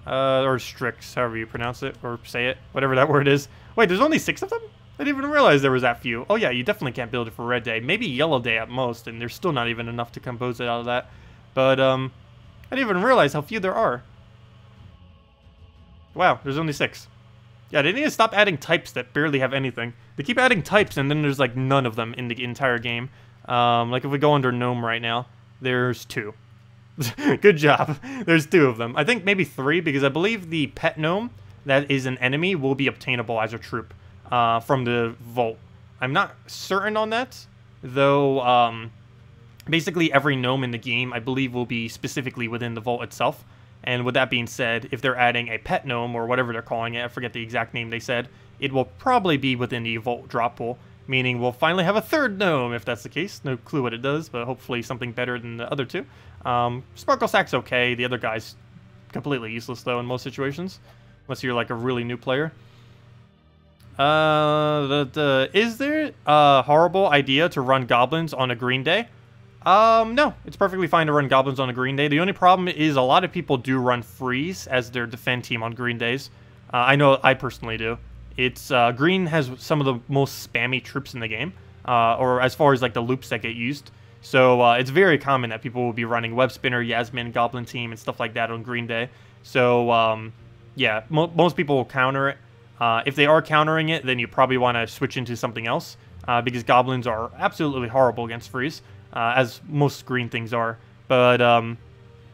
Or Strix, however you pronounce it, or say it, whatever that word is. Wait, there's only 6 of them? I didn't even realize there was that few. Oh yeah, you definitely can't build it for Red Day. Maybe Yellow Day at most, and there's still not even enough to compose it out of that. But, I didn't even realize how few there are. Wow, there's only 6. Yeah, they need to stop adding types that barely have anything. They keep adding types, and then there's, like, none of them in the entire game. Like, if we go under Gnome right now, there's 2. Good job. There's 2 of them. I think maybe 3, because I believe the pet gnome that is an enemy will be obtainable as a troop from the vault. I'm not certain on that, though basically every gnome in the game, I believe, will be specifically within the vault itself. And with that being said, if they're adding a pet gnome, or whatever they're calling it, I forget the exact name they said, it will probably be within the vault drop pool. Meaning we'll finally have a 3rd gnome, if that's the case. No clue what it does, but hopefully something better than the other 2. Sparkle Sack's okay. The other guy's completely useless, though, in most situations. Unless you're, like, a really new player. Is there a horrible idea to run goblins on a green day? No, it's perfectly fine to run goblins on a green day. The only problem is a lot of people do run freeze as their defend team on green days. I know I personally do. It's green has some of the most spammy troops in the game, or as far as like the loops that get used. So it's very common that people will be running web spinner, Yasmin, goblin team, and stuff like that on green day. So yeah, most people will counter it. If they are countering it, then you probably want to switch into something else, because goblins are absolutely horrible against freeze. As most green things are. But,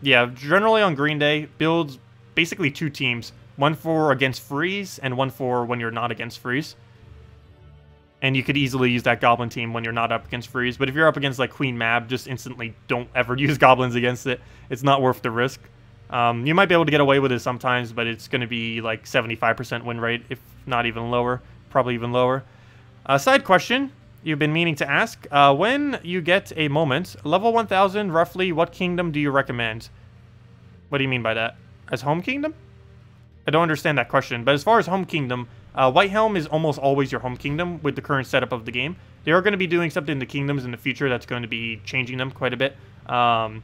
yeah, generally on green day, builds basically 2 teams. One for against freeze, and one for when you're not against freeze. And you could easily use that goblin team when you're not up against freeze. But if you're up against, like, Queen Mab, just instantly don't ever use goblins against it. It's not worth the risk. You might be able to get away with it sometimes, but it's going to be, like, 75% win rate, if not even lower. Probably even lower. Side question. You've been meaning to ask, when you get a moment, level 1000, roughly, what kingdom do you recommend? What do you mean by that? As home kingdom? I don't understand that question, but as far as home kingdom, White Helm is almost always your home kingdom with the current setup of the game. They are going to be doing something to kingdoms in the future that's going to be changing them quite a bit. But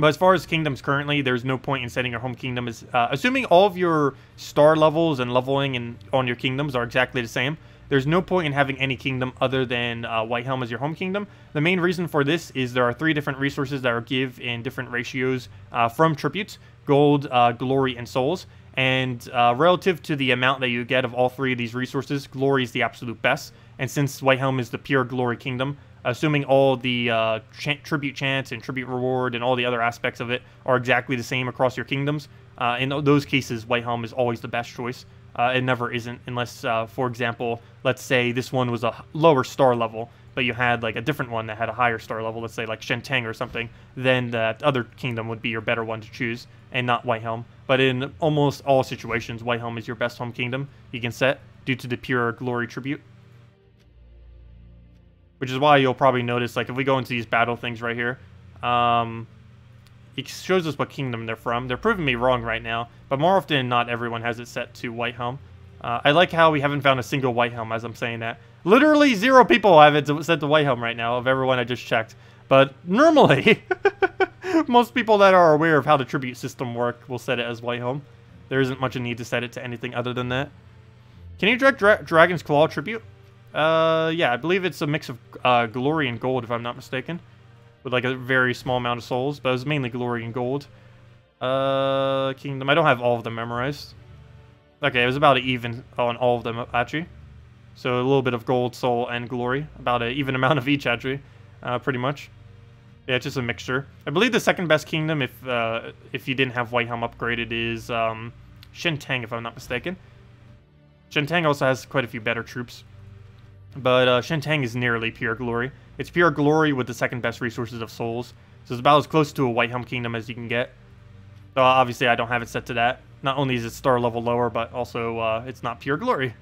as far as kingdoms currently, there's no point in setting your home kingdom as... assuming all of your star levels and leveling on your kingdoms are exactly the same, there's no point in having any kingdom other than White Helm as your home kingdom. The main reason for this is there are 3 different resources that are give in different ratios from tributes: gold, glory, and souls. And relative to the amount that you get of all 3 of these resources, glory is the absolute best. And since White Helm is the pure glory kingdom, assuming all the tribute chance and tribute reward and all the other aspects of it are exactly the same across your kingdoms, in those cases, White Helm is always the best choice. It never isn't, unless, for example, let's say this one was a lower star level, but you had like a different one that had a higher star level, let's say like Shenteng or something, then that other kingdom would be your better one to choose, and not White Helm. But in almost all situations, White Helm is your best home kingdom you can set, due to the pure glory tribute. Which is why you'll probably notice, like, if we go into these battle things right here, it shows us what kingdom they're from. They're proving me wrong right now, but more often than not, everyone has it set to White Helm. I like how we haven't found a single White Helm as I'm saying that. Literally 0 people have it set to White Helm right now, of everyone I just checked. But normally, most people that are aware of how the tribute system works will set it as White Helm. There isn't much a need to set it to anything other than that. Can you direct Dragon's Claw tribute? Yeah, I believe it's a mix of glory and gold, if I'm not mistaken. With like a very small amount of souls, but it was mainly glory and gold. Kingdom, I don't have all of them memorized. Okay, it was about even on all of them, actually. So a little bit of gold, soul, and glory. About an even amount of each, actually. Pretty much. Yeah, it's just a mixture. I believe the second best kingdom, if you didn't have White Helm upgraded, is Shenteng, if I'm not mistaken. Shenteng also has quite a few better troops. But Shenteng is nearly pure glory. It's pure glory with the second best resources of souls. So it's about as close to a White Helm kingdom as you can get. So obviously I don't have it set to that. Not only is it star level lower, but also it's not pure glory.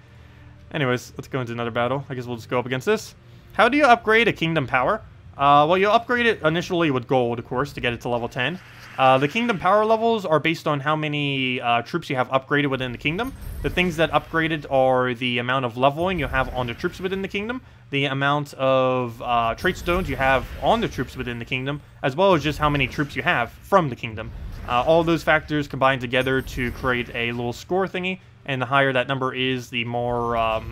Anyways, let's go into another battle. I guess we'll just go up against this. How do you upgrade a kingdom power? Well, you upgrade it initially with gold, of course, to get it to level 10. The kingdom power levels are based on how many troops you have upgraded within the kingdom. The things that upgraded are the amount of leveling you have on the troops within the kingdom, the amount of trait stones you have on the troops within the kingdom, as well as just how many troops you have from the kingdom. All those factors combine together to create a little score thingy, and the higher that number is, the more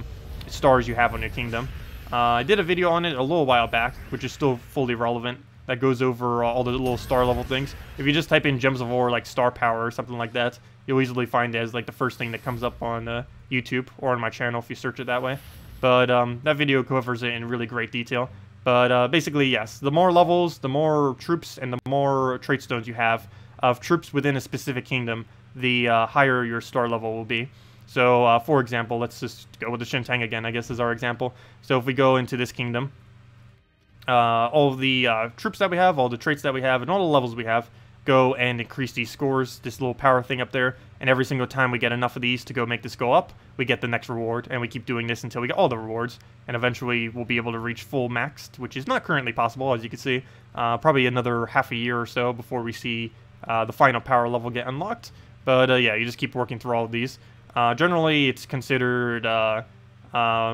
stars you have on your kingdom. I did a video on it a little while back, which is still fully relevant. That goes over all the little star level things. If you just type in Gems of War, like star power or something like that, you'll easily find it as like the first thing that comes up on YouTube or on my channel if you search it that way. But that video covers it in really great detail. But basically, yes, the more levels, the more troops, and the more trait stones you have of troops within a specific kingdom, the higher your star level will be. So, for example, let's just go with the Shenteng again, I guess, is our example. So if we go into this kingdom, all of the troops that we have, all the traits that we have, and all the levels we have, go and increase these scores, this little power thing up there, and every single time we get enough of these to go make this go up, we get the next reward, and we keep doing this until we get all the rewards, and eventually we'll be able to reach full maxed, which is not currently possible, as you can see. Probably another half a year or so before we see the final power level get unlocked. But yeah, you just keep working through all of these. Generally, it's considered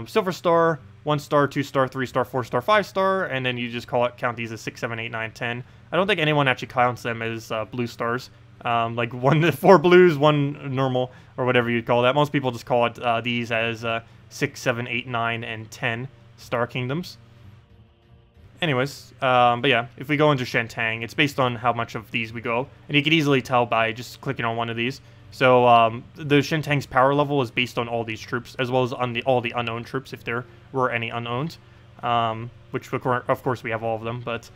Silver Star, 1 star, 2 star, 3 star, 4 star, 5 star, and then you just count these as 6, 7, 8, 9, 10. I don't think anyone actually counts them as blue stars. Like 4 blues, 1 normal, or whatever you'd call that. Most people just call it these as 6, 7, 8, 9, and 10 star kingdoms. Anyways, but yeah, if we go into Shentang, it's based on how much of these we go, and you can easily tell by just clicking on one of these. So the Shentang's power level is based on all these troops, as well as on all the unknown troops, if there were any unowned, which of course we have all of them, but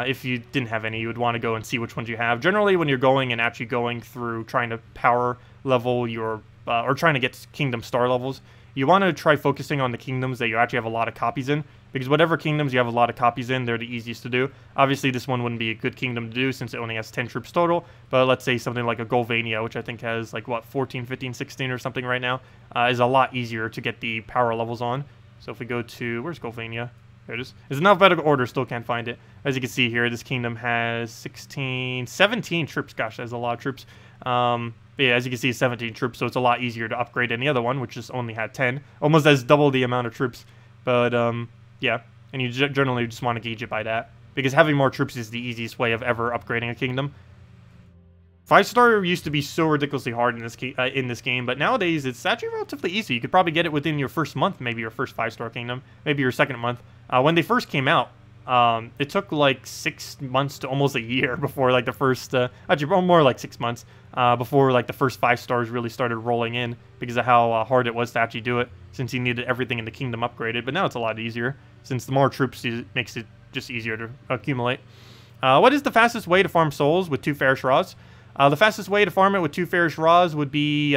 if you didn't have any, you would want to go and see which ones you have. Generally, when you're going and actually going through trying to power level your, or trying to get kingdom star levels, you want to try focusing on the kingdoms that you actually have a lot of copies in, because whatever kingdoms you have a lot of copies in, they're the easiest to do. Obviously, this one wouldn't be a good kingdom to do since it only has 10 troops total, but let's say something like a Golvania, which I think has like, what, 14, 15, 16 or something right now, is a lot easier to get the power levels on. So if we go to, where's Golvania? There it is. It's in alphabetical order, still can't find it. As you can see here, this kingdom has 17 troops. Gosh, that's a lot of troops. But yeah, as you can see, 17 troops, so it's a lot easier to upgrade any other one, which just only had 10. Almost as double the amount of troops. But, yeah, and you generally just want to gauge it by that, because having more troops is the easiest way of ever upgrading a kingdom. 5-star used to be so ridiculously hard in this game, but nowadays it's actually relatively easy. You could probably get it within your first month, maybe your first 5-star kingdom, maybe your second month. When they first came out, it took like 6 months to almost a year before like the first, actually more like 6 months, before like the first 5 stars really started rolling in, because of how hard it was to actually do it, since you needed everything in the kingdom upgraded. But now it's a lot easier, since the more troops makes it just easier to accumulate. What is the fastest way to farm souls with 2 Fairish Raws? The fastest way to farm it with 2 Fairish Raws would be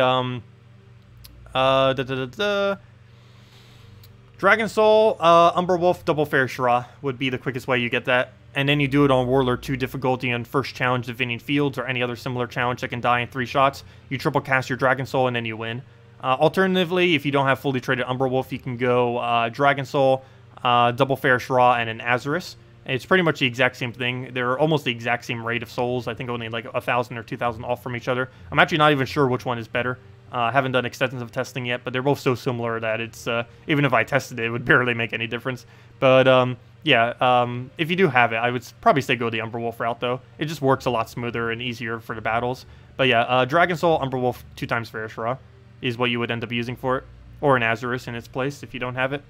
Dragon Soul, Umber Wolf, double Fairish Raw would be the quickest way you get that. And then you do it on Warlord 2 difficulty on first challenge Divinian Fields or any other similar challenge that can die in 3 shots. You triple cast your Dragon Soul and then you win. Alternatively, if you don't have fully traded Umber Wolf, you can go Dragon Soul, double Fairish Raw, and an Azarus. It's pretty much the exact same thing. They're almost the exact same rate of souls. I think only like 1,000 or 2,000 off from each other. I'm actually not even sure which one is better. Haven't done extensive testing yet, but they're both so similar that it's even if I tested it, it would barely make any difference. But yeah, if you do have it, I would probably say go the Umber Wolf route though. It just works a lot smoother and easier for the battles. But yeah, Dragon Soul, Umber Wolf, 2 times Fairish Raw is what you would end up using for it, or an Azarus in its place if you don't have it.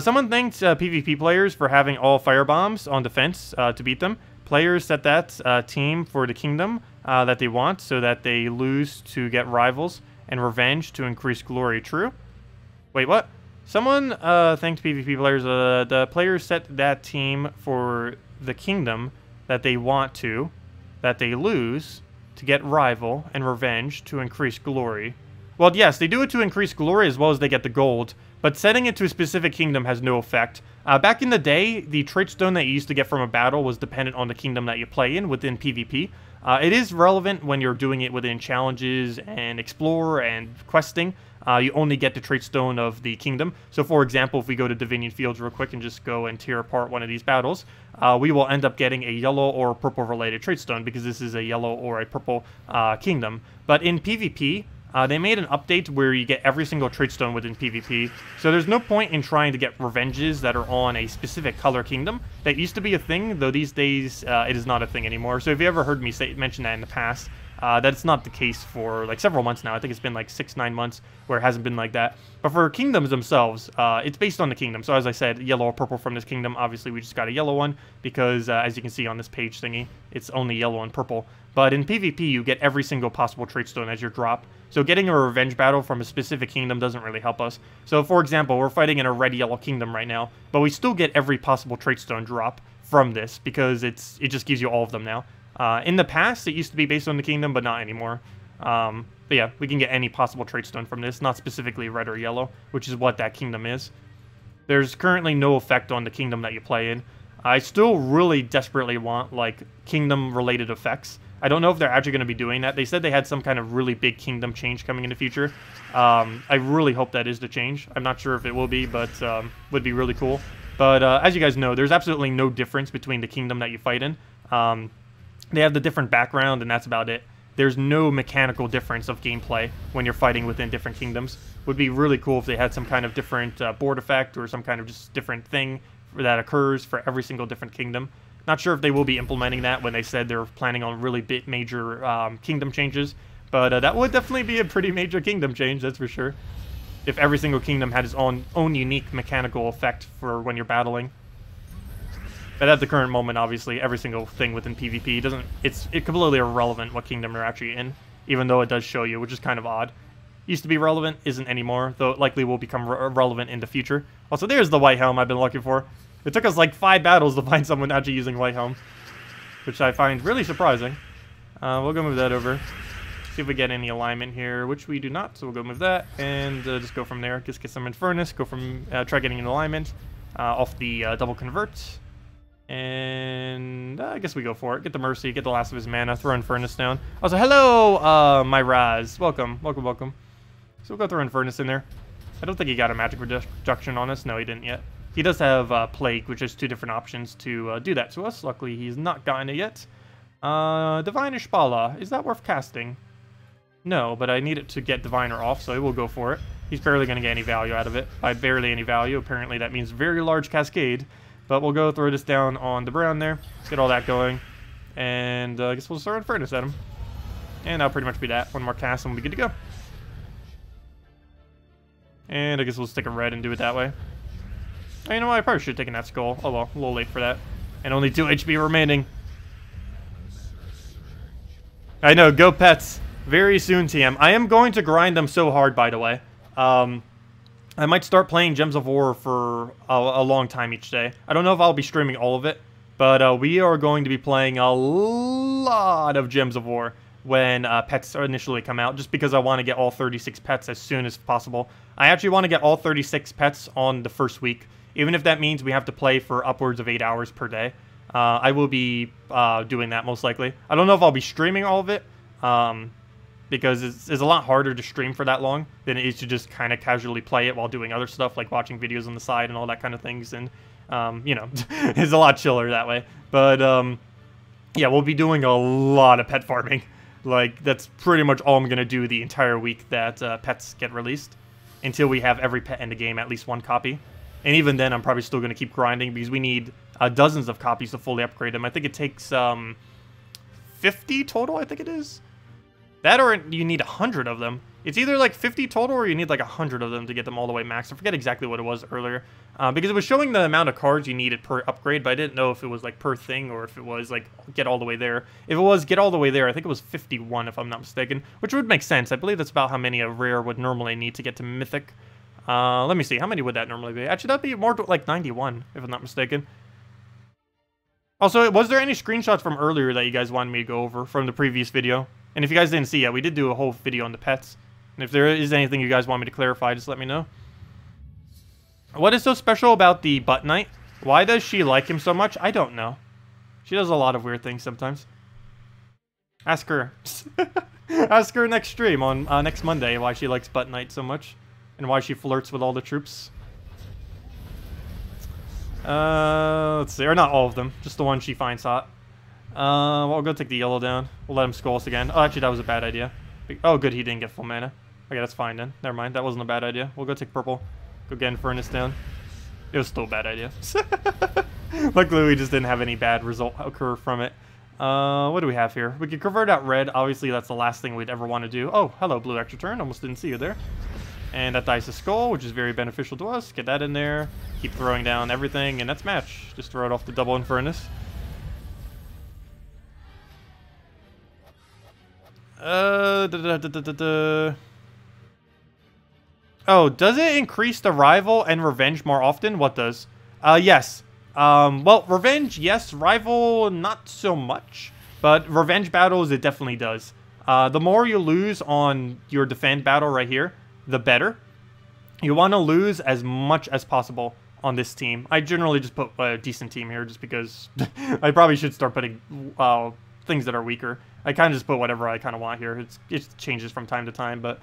Someone thanks PvP players for having all firebombs on defense to beat them. Players set that team for the kingdom that they want, so that they lose to get rivals, and revenge to increase glory. True? Wait, what? Someone thanked PvP players. The players set that team for the kingdom that they want to, that they lose to get rival, and revenge to increase glory. Well, yes, they do it to increase glory as well as they get the gold, but setting it to a specific kingdom has no effect. Back in the day, the trait stone that you used to get from a battle was dependent on the kingdom that you play in within PvP. It is relevant when you're doing it within challenges and explore and questing. You only get the trait stone of the kingdom. So for example, if we go to Divinian Fields real quick and just go and tear apart one of these battles, we will end up getting a yellow or purple related trait stone, because this is a yellow or a purple kingdom. But in PvP, they made an update where you get every single trait stone within PvP, so there's no point in trying to get revenges that are on a specific color kingdom. That used to be a thing, though these days it is not a thing anymore. So if you ever heard me mention that in the past, that's not the case for like several months now. I think it's been like 6-9 months where it hasn't been like that. But for kingdoms themselves, it's based on the kingdom. So as I said, yellow or purple from this kingdom. Obviously, we just got a yellow one because as you can see on this page thingy, it's only yellow and purple. But in PvP, you get every single possible trait stone as your drop. So getting a revenge battle from a specific kingdom doesn't really help us. So for example, we're fighting in a red-yellow kingdom right now, but we still get every possible trait stone drop from this because it just gives you all of them now. In the past, it used to be based on the kingdom, but not anymore. But yeah, we can get any possible trait stone from this, not specifically red or yellow, which is what that kingdom is. There's currently no effect on the kingdom that you play in. I still really desperately want, like, kingdom-related effects. I don't know if they're actually going to be doing that. They said they had some kind of really big kingdom change coming in the future. I really hope that is the change. I'm not sure if it will be, but would be really cool. But as you guys know, there's absolutely no difference between the kingdom that you fight in. They have the different background, and that's about it. There's no mechanical difference of gameplay when you're fighting within different kingdoms. Would be really cool if they had some kind of different board effect or some kind of just different thing that occurs for every single different kingdom. Not sure if they will be implementing that when they said they're planning on really big major kingdom changes, but that would definitely be a pretty major kingdom change, that's for sure. If every single kingdom had its own unique mechanical effect for when you're battling. But at the current moment, obviously, every single thing within PvP it's completely irrelevant what kingdom you're actually in, even though it does show you, which is kind of odd. Used to be relevant, isn't anymore, though it likely will become relevant in the future. Also, there's the white helm I've been looking for. It took us like 5 battles to find someone actually using white helm, which I find really surprising. We'll go move that over. See if we get any alignment here, which we do not, so we'll go move that, and just go from there. Just get some Infernus, go from, try getting an alignment off the double convert. And I guess we go for it. Get the Mercy, get the last of his mana, throw Infernus down. Also, hello, my Raz. Welcome, welcome, welcome. So we'll go throw Infernus in there. I don't think he got a magic reduction on us. No, he didn't yet. He does have Plague, which is 2 different options to do that to us. Luckily, he's not gotten it yet. Divine Ishpala. Is that worth casting? No, but I need it to get Diviner off, so I will go for it. He's barely going to get any value out of it. By barely any value, apparently that means very large Cascade. But we'll go throw this down on the brown there. Let's get all that going. And I guess we'll throw Infernus at him. And that'll pretty much be that. One more cast and we'll be good to go. And I guess we'll stick a red and do it that way. Oh, you know what? I probably should have taken that skull. Oh well, a little late for that. And only 2 HP remaining. I know, go pets. Very soon, TM. I am going to grind them so hard, by the way. I might start playing Gems of War for a long time each day. I don't know if I'll be streaming all of it, but we are going to be playing a lot of Gems of War when pets initially come out, just because I want to get all 36 pets as soon as possible. I actually want to get all 36 pets on the first week, even if that means we have to play for upwards of 8 hours per day. I will be doing that most likely. I don't know if I'll be streaming all of it, because it's a lot harder to stream for that long than it is to just kind of casually play it while doing other stuff, like watching videos on the side and all that kind of things. And, you know, it's a lot chiller that way. But, yeah, we'll be doing a lot of pet farming. Like, that's pretty much all I'm going to do the entire week that pets get released, until we have every pet in the game at least 1 copy. And even then, I'm probably still going to keep grinding, because we need dozens of copies to fully upgrade them. I think it takes 50 total, I think it is. That or you need 100 of them. It's either like 50 total or you need like 100 of them to get them all the way max. I forget exactly what it was earlier. Because it was showing the amount of cards you needed per upgrade, but I didn't know if it was like per thing or if it was like get all the way there. If it was get all the way there, I think it was 51 if I'm not mistaken, which would make sense. I believe that's about how many a rare would normally need to get to mythic. Let me see, how many would that normally be? Actually, that'd be more like 91 if I'm not mistaken. Also, was there any screenshots from earlier that you guys wanted me to go over from the previous video? And if you guys didn't see it, we did do a whole video on the pets. And if there is anything you guys want me to clarify, just let me know. What is so special about the Butt Knight? Why does she like him so much? I don't know. She does a lot of weird things sometimes. Ask her. Ask her next stream on next Monday why she likes Butt Knight so much. And why she flirts with all the troops. Let's see. Or not all of them. Just the one she finds hot. Well, we'll go take the yellow down. We'll let him skull us again. Oh, actually, that was a bad idea. Oh, good, he didn't get full mana. Okay, that's fine then. Never mind, that wasn't a bad idea. We'll go take purple. Go get Infernus down. It was still a bad idea. Luckily, we just didn't have any bad result occur from it. What do we have here? We can convert out red. Obviously, that's the last thing we'd ever want to do. Oh, hello, blue extra turn. Almost didn't see you there. And that dies a skull, which is very beneficial to us. Get that in there. Keep throwing down everything, and that's match. Just throw it off the double Infernus. Oh, does it increase the rival and revenge more often? What does? Yes. Well, revenge, yes. Rival, not so much. But revenge battles, it definitely does. The more you lose on your defend battle right here, the better. You want to lose as much as possible on this team. I generally just put a decent team here just because I probably should start putting things that are weaker. I kind of just put whatever I kind of want here. It changes from time to time, but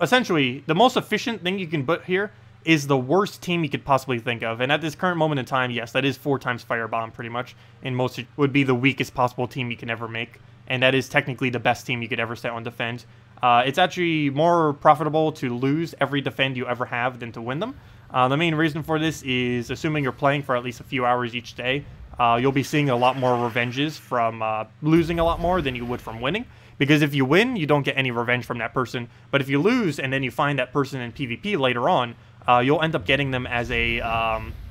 essentially, the most efficient thing you can put here is the worst team you could possibly think of. And at this current moment in time, yes, that is 4 times Firebomb, pretty much. And most would be the weakest possible team you can ever make. And that is technically the best team you could ever set on defend. It's actually more profitable to lose every defend you ever have than to win them. The main reason for this is, assuming you're playing for at least a few hours each day, you'll be seeing a lot more revenges from losing a lot more than you would from winning. Because if you win, you don't get any revenge from that person. But if you lose and then you find that person in PvP later on, you'll end up getting them as a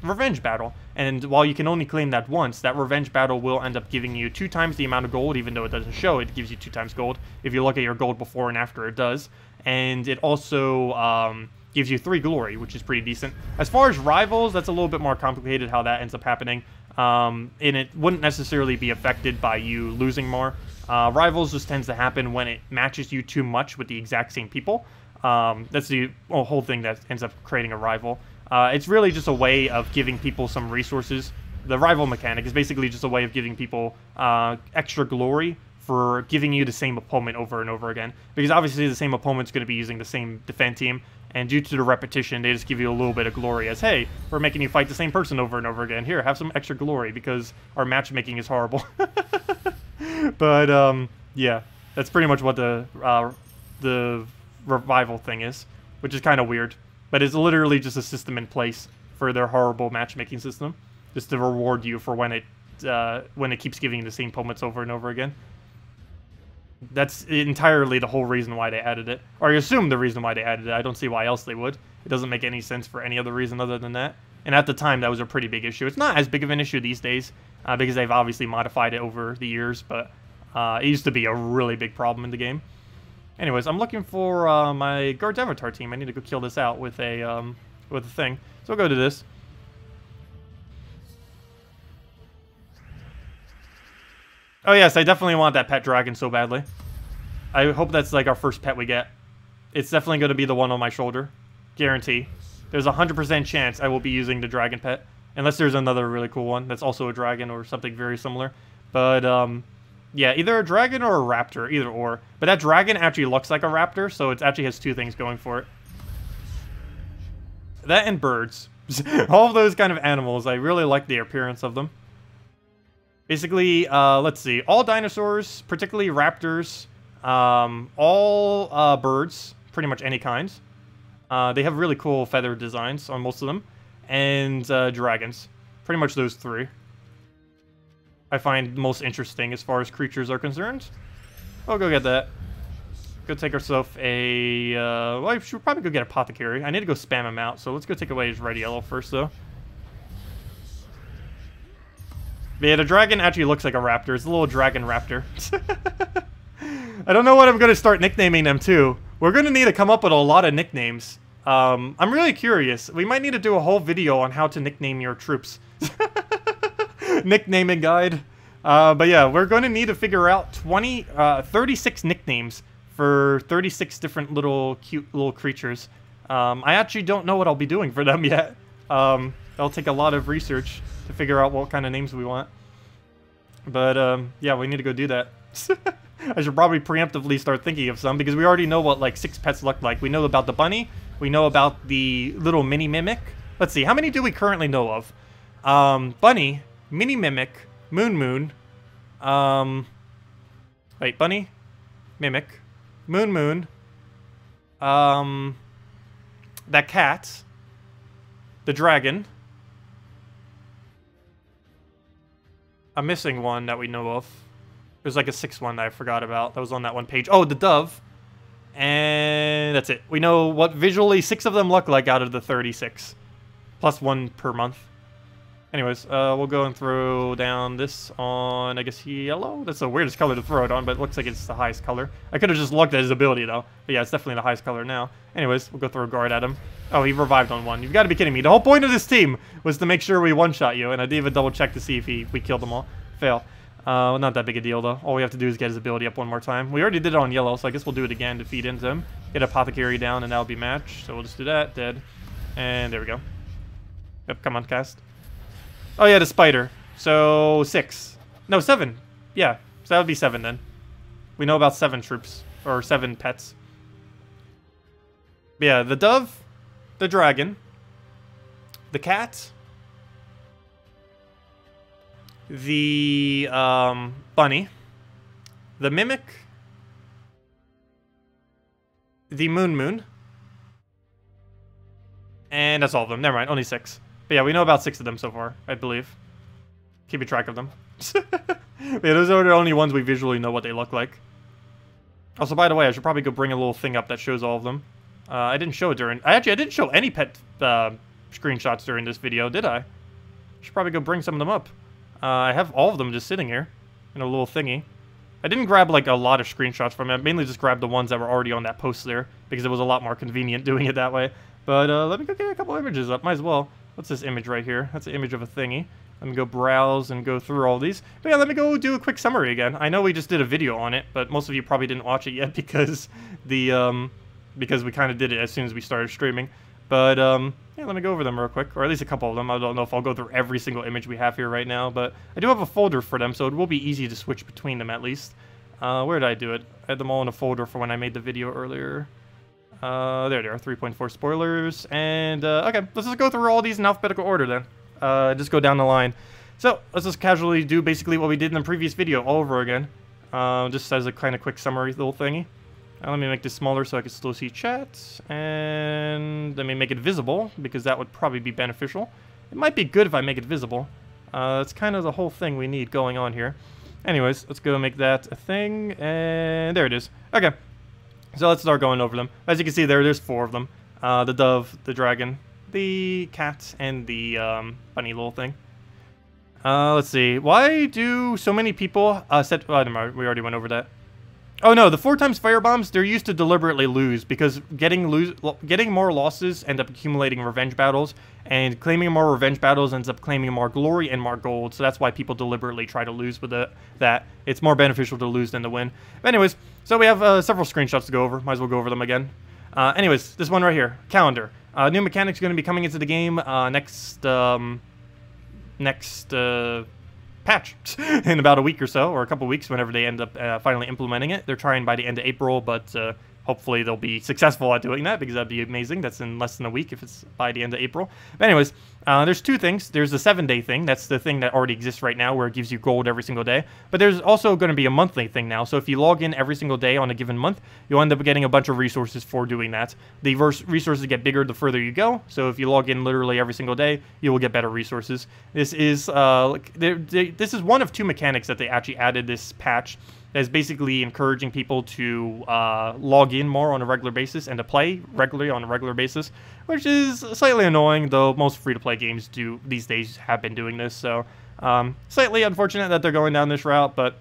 revenge battle. And while you can only claim that once, that revenge battle will end up giving you 2 times the amount of gold, even though it doesn't show it gives you 2 times gold. If you look at your gold before and after, it does. And it also gives you 3 glory, which is pretty decent. As far as rivals, that's a little bit more complicated how that ends up happening. And it wouldn't necessarily be affected by you losing more. Rivals just tends to happen when it matches you too much with the exact same people. That's the whole thing that ends up creating a rival. It's really just a way of giving people some resources. The rival mechanic is basically just a way of giving people extra glory for giving you the same opponent over and over again. Because obviously the same opponent's going to be using the same defend team, and due to the repetition, they just give you a little bit of glory as, hey, we're making you fight the same person over and over again. Here, have some extra glory because our matchmaking is horrible. But, yeah, that's pretty much what the revival thing is, which is kind of weird. But it's literally just a system in place for their horrible matchmaking system, just to reward you for when it keeps giving you the same opponents over and over again. That's entirely the whole reason why they added it. Or I assume the reason why they added it. I don't see why else they would. It doesn't make any sense for any other reason other than that. And at the time, that was a pretty big issue. It's not as big of an issue these days, because they've obviously modified it over the years, but it used to be a really big problem in the game. Anyways, I'm looking for my guard's avatar team. I need to go kill this out with a thing. So we'll go to this. Oh yes, I definitely want that pet dragon so badly. I hope that's like our first pet we get. It's definitely going to be the one on my shoulder. Guarantee. There's a 100% chance I will be using the dragon pet. Unless there's another really cool one that's also a dragon or something very similar. But, yeah, either a dragon or a raptor, either or. But that dragon actually looks like a raptor, so it actually has 2 things going for it. That and birds. All of those kind of animals, I really like the appearance of them. Basically, let's see. All dinosaurs, particularly raptors, all birds, pretty much any kind. They have really cool feather designs on most of them. And dragons. Pretty much those 3. I find most interesting as far as creatures are concerned. I'll go get that. Go take ourselves a... well, I should probably go get Apothecary. I need to go spam him out, so let's go take away his red yellow first, though. But yeah, the dragon actually looks like a raptor. It's a little dragon raptor. I don't know what I'm going to start nicknaming them, too. We're going to need to come up with a lot of nicknames. I'm really curious. We might need to do a whole video on how to nickname your troops. Nicknaming guide. But yeah, we're going to need to figure out 36 nicknames for 36 different little cute little creatures. I actually don't know what I'll be doing for them yet. That'll take a lot of research to figure out what kind of names we want. But yeah, we need to go do that. I should probably preemptively start thinking of some, because we already know what like 6 pets look like. We know about the bunny. We know about the little mini mimic. Let's see, how many do we currently know of? Bunny, mini mimic, moon. Wait, bunny, mimic, moon. That cat, the dragon. I'm missing one that we know of. There's like a 6th one that I forgot about. That was on that one page. Oh, the dove. And that's it. We know what visually 6 of them look like out of the 36. Plus 1 per month. Anyways, we'll go and throw down this on, I guess, yellow? That's the weirdest color to throw it on, but it looks like it's the highest color. I could have just looked at his ability, though. But yeah, it's definitely the highest color now. Anyways, we'll go throw a guard at him. Oh, he revived on 1. You've got to be kidding me. The whole point of this team was to make sure we one-shot you, and I didn't even double-check to see if we killed them all. Fail. Not that big a deal, though. All we have to do is get his ability up one more time. We already did it on yellow, so I guess we'll do it again to feed into him. Get Apothecary down, and that'll be match. So we'll just do that. Dead. And there we go. Yep, come on, cast. Oh, yeah, the spider. So, 6. No, 7. Yeah, so that would be 7 then. We know about 7 troops. Or 7 pets. But yeah, the dove, the dragon, the cat, the bunny, the mimic, the Moon. And that's all of them. Never mind, only 6. But yeah, we know about 6 of them so far, I believe. Keeping track of them. Yeah, those are the only ones we visually know what they look like. Also, by the way, I should probably go bring a little thing up that shows all of them. I didn't show it during... I didn't show any pet screenshots during this video, did I? Should probably go bring some of them up. I have all of them just sitting here in a little thingy. I didn't grab, like, a lot of screenshots from it. I mainly just grabbed the ones that were already on that post there, because it was a lot more convenient doing it that way. But let me go get a couple images up. Might as well. What's this image right here? That's an image of a thingy. Let me go browse and go through all these. But yeah, let me go do a quick summary again. I know we just did a video on it, but most of you probably didn't watch it yet because because we kind of did it as soon as we started streaming. But yeah, let me go over them real quick, or at least a couple of them. I don't know if I'll go through every single image we have here right now, but I do have a folder for them, so it will be easy to switch between them at least. Where did I do it? I had them all in a folder for when I made the video earlier. There they are, 3.4 spoilers, and okay, let's just go through all these in alphabetical order then. Just go down the line. So, let's just casually do basically what we did in the previous video all over again. Just as a kind of quick summary little thingy. Let me make this smaller so I can still see chat, and let me make it visible, because that would probably be beneficial. It might be good if I make it visible. That's kind of the whole thing we need going on here. Anyways, let's go make that a thing, and there it is. Okay. So let's start going over them. As you can see there's 4 of them. The dove, the dragon, the cat, and the bunny little thing. Let's see. Why do so many people set... Oh, never mind. We already went over that. Oh no, the 4 times fire bombs, they're used to deliberately lose, because getting more losses end up accumulating revenge battles, and claiming more revenge battles ends up claiming more glory and more gold, so that's why people deliberately try to lose with that. It's more beneficial to lose than to win. But anyways, so we have several screenshots to go over. Might as well go over them again. Anyways, this one right here, calendar. New mechanics are going to be coming into the game next patch in about a week or so, or a couple weeks, whenever they end up finally implementing it. They're trying by the end of April, but hopefully they'll be successful at doing that, because that'd be amazing. That's in less than a week if it's by the end of April. But anyways, there's 2 things. There's the 7-day thing. That's the thing that already exists right now, where it gives you gold every single day. But there's also going to be a monthly thing now. So if you log in every single day on a given month, you'll end up getting a bunch of resources for doing that. The resources get bigger the further you go. So if you log in literally every single day, you will get better resources. This is this is one of 2 mechanics that they actually added this patch. That is basically encouraging people to log in more on a regular basis and to play regularly on a regular basis, which is slightly annoying, though most free-to-play games these days have been doing this, so slightly unfortunate that they're going down this route, but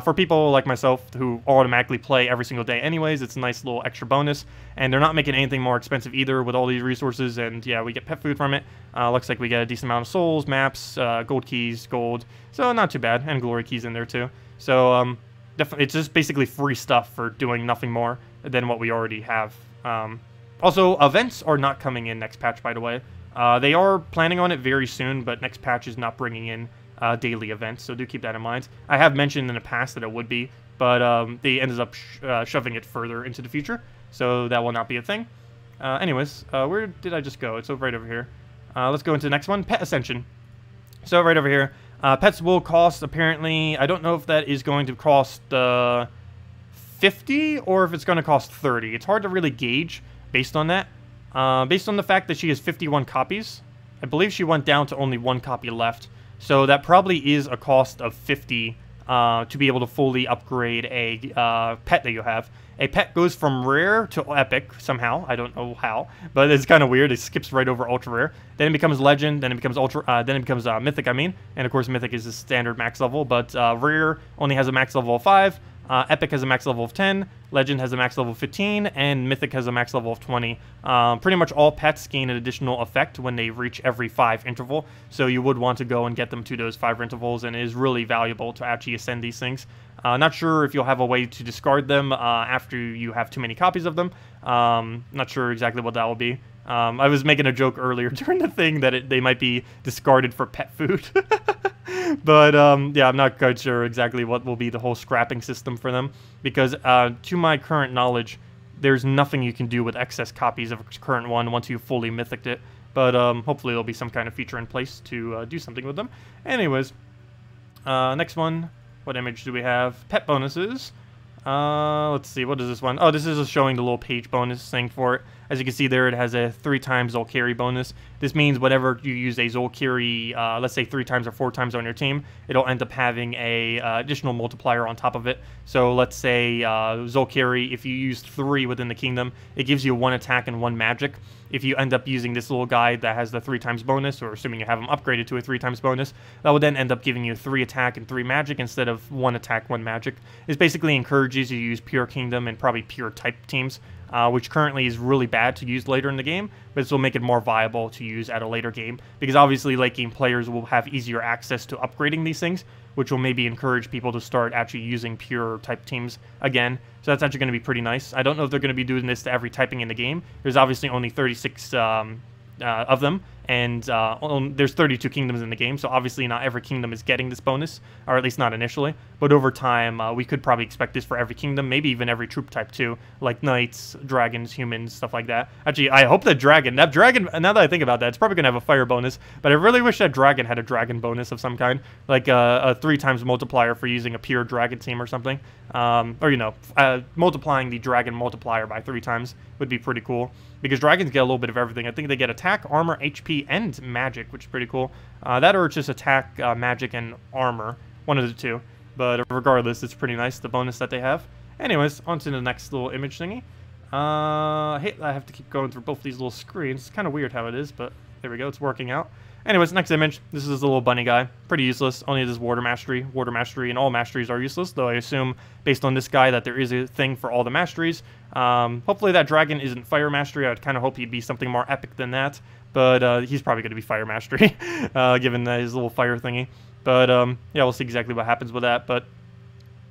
for people like myself who automatically play every single day anyways, it's a nice little extra bonus, and they're not making anything more expensive either with all these resources, and yeah, we get pet food from it. Looks like we get a decent amount of souls, maps, gold keys, gold, so not too bad, and glory keys in there too. So, definitely, it's just basically free stuff for doing nothing more than what we already have. Also, events are not coming in next patch, by the way. They are planning on it very soon, but next patch is not bringing in daily events, so do keep that in mind. I have mentioned in the past that it would be, but they ended up shoving it further into the future, so that will not be a thing. Anyways, where did I just go? It's right over here. Let's go into the next one, Pet Ascension. So right over here, pets will cost, apparently, I don't know if that is going to cost 50 or if it's going to cost 30. It's hard to really gauge based on that. Based on the fact that she has 51 copies, I believe she went down to only 1 copy left. So that probably is a cost of 50 to be able to fully upgrade a pet that you have. A pet goes from rare to epic somehow. I don't know how, but it's kind of weird. It skips right over ultra rare. Then it becomes legend. Then it becomes mythic. I mean, and of course mythic is the standard max level. But rare only has a max level of 5. Epic has a max level of 10, Legend has a max level of 15, and Mythic has a max level of 20. Pretty much all pets gain an additional effect when they reach every 5 interval, so you would want to go and get them to those 5 intervals, and it is really valuable to actually ascend these things. Not sure if you'll have a way to discard them after you have too many copies of them. Not sure exactly what that will be. I was making a joke earlier during the thing that they might be discarded for pet food. But, yeah, I'm not quite sure exactly what will be the whole scrapping system for them. Because, to my current knowledge, there's nothing you can do with excess copies of a current one once you've fully mythiced it. But, hopefully there'll be some kind of feature in place to do something with them. Anyways, next one. What image do we have? Pet bonuses. Let's see, what is this one? Oh, this is just showing the little page bonus thing for it. As you can see there, it has a 3x Zolkiri bonus. This means whatever you use a Zolkiri, let's say 3 times or 4 times on your team, it'll end up having a additional multiplier on top of it. So let's say Zolkiri, if you use 3 within the kingdom, it gives you 1 attack and 1 magic. If you end up using this little guy that has the 3 times bonus, or assuming you have him upgraded to a 3 times bonus, that would then end up giving you 3 attack and 3 magic instead of 1 attack, 1 magic. This basically encourages you to use pure kingdom and probably pure type teams, which currently is really bad to use later in the game, but this will make it more viable to use at a later game, because obviously late game players will have easier access to upgrading these things, which will maybe encourage people to start actually using pure type teams again. So that's actually going to be pretty nice. I don't know if they're going to be doing this to every typing in the game. There's obviously only 36 of them, and there's 32 kingdoms in the game, so obviously not every kingdom is getting this bonus, or at least not initially, but over time we could probably expect this for every kingdom, maybe even every troop type too, like knights, dragons, humans, stuff like that. Actually, I hope that dragon, now that I think about that, it's probably going to have a fire bonus, but I really wish that dragon had a dragon bonus of some kind, like a 3 times multiplier for using a pure dragon team or something, or, you know, multiplying the dragon multiplier by 3 times would be pretty cool, because dragons get a little bit of everything. I think they get attack, armor, HP, and magic, which is pretty cool. That or just attack, magic, and armor. One of the two. But regardless, it's pretty nice, the bonus that they have. Anyways, on to the next little image thingy. I have to keep going through both these little screens. It's kind of weird how it is, but there we go. It's working out. Anyways, next image. This is the little bunny guy. Pretty useless. Only does water mastery. Water mastery and all masteries are useless, though I assume, based on this guy, that there is a thing for all the masteries. Hopefully that dragon isn't fire mastery. I'd kind of hope he'd be something more epic than that. But he's probably going to be fire mastery, given his little fire thingy. But yeah, we'll see exactly what happens with that. But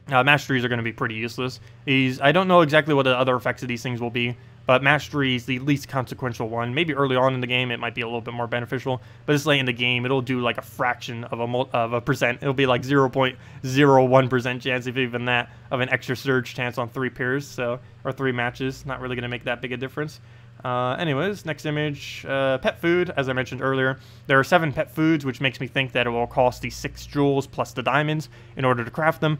masteries are going to be pretty useless. I don't know exactly what the other effects of these things will be, but mastery is the least consequential one. Maybe early on in the game it might be a little bit more beneficial, but it's late in the game, it'll do like a fraction of a percent. It'll be like 0.01% chance, if even that, of an extra surge chance on 3 pairs, so, or 3 matches. Not really going to make that big a difference. Anyways, next image, pet food. As I mentioned earlier, there are 7 pet foods, which makes me think that it will cost the 6 jewels plus the diamonds in order to craft them.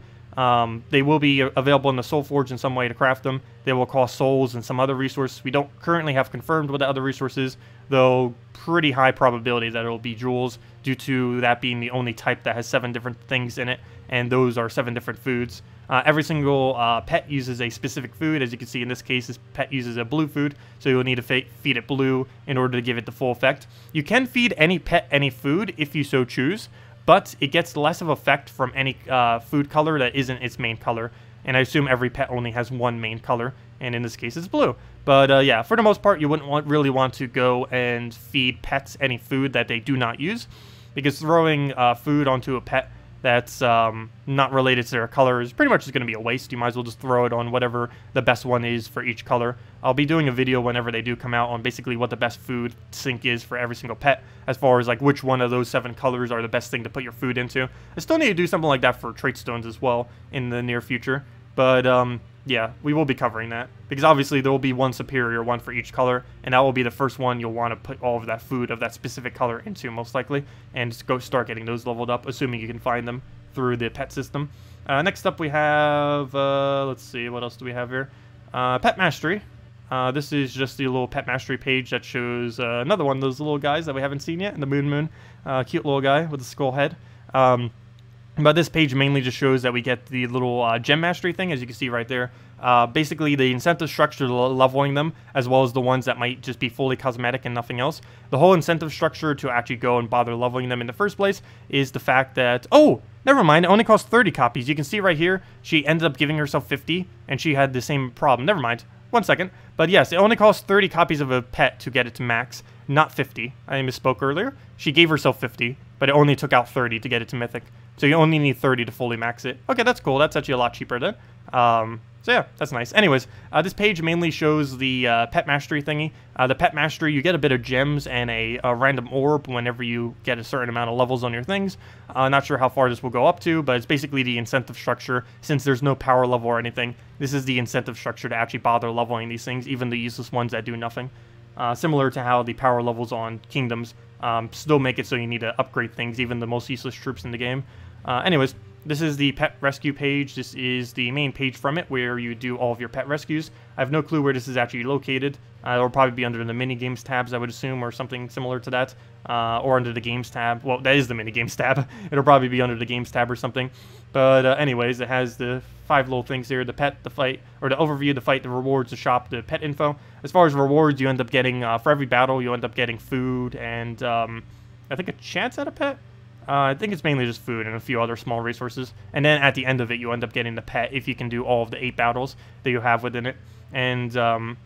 They will be available in the Soul Forge in some way to craft them. They will cost souls and some other resources. We don't currently have confirmed what the other resource is, though pretty high probability that it will be jewels, due to that being the only type that has 7 different things in it, and those are 7 different foods. Every single pet uses a specific food. As you can see in this case, this pet uses a blue food, so you'll need to feed it blue in order to give it the full effect. You can feed any pet any food if you so choose, but it gets less of effect from any food color that isn't its main color. And I assume every pet only has 1 main color, and in this case it's blue. But yeah, for the most part, you wouldn't really want to go and feed pets any food that they do not use, because throwing food onto a pet that's not related to their color is pretty much just going to be a waste. You might as well just throw it on whatever the best one is for each color. I'll be doing a video whenever they do come out on basically what the best food sync is for every single pet, as far as like which one of those 7 colors are the best thing to put your food into. I still need to do something like that for trait stones as well in the near future, but yeah, we will be covering that, because obviously there will be 1 superior one for each color, and that will be the first one you'll want to put all of that food of that specific color into, most likely, and just go start getting those leveled up, assuming you can find them through the pet system. Next up we have, let's see, what else do we have here? Pet Mastery. This is just the little Pet Mastery page that shows another one of those little guys that we haven't seen yet in the Moon. Cute little guy with a skull head. But this page mainly just shows that we get the little gem mastery thing, as you can see right there. Basically, the incentive structure leveling them, as well as the ones that might just be fully cosmetic and nothing else. The whole incentive structure to actually go and bother leveling them in the first place is the fact that... Oh! Never mind, it only costs 30 copies. You can see right here, she ended up giving herself 50, and she had the same problem. Never mind. 1 second. But yes, it only costs 30 copies of a pet to get it to max, not 50. I misspoke earlier. She gave herself 50, but it only took out 30 to get it to mythic. So you only need 30 to fully max it. Okay, that's cool. That's actually a lot cheaper then. So yeah, that's nice. Anyways, this page mainly shows the pet mastery thingy. The pet mastery, you get a bit of gems and a random orb whenever you get a certain amount of levels on your things. Not sure how far this will go up to, but it's basically the incentive structure. Since there's no power level or anything, this is the incentive structure to actually bother leveling these things, even the useless ones that do nothing. Similar to how the power levels on kingdoms still make it so you need to upgrade things, even the most useless troops in the game. Anyways, This is the pet rescue page. This is the main page from it where you do all of your pet rescues. I have no clue where this is actually located. It'll probably be under the mini games tabs, I would assume, or something similar to that, or under the games tab. Well, that is the mini games tab. It'll probably be under the games tab or something. But anyways, it has the 5 little things here: the pet, the fight, or the overview, the fight, the rewards, the shop, the pet info. As far as rewards, you end up getting for every battle, you end up getting food and I think a chance at a pet. I think it's mainly just food and a few other small resources. And then at the end of it, you end up getting the pet if you can do all of the 8 battles that you have within it. And yeah,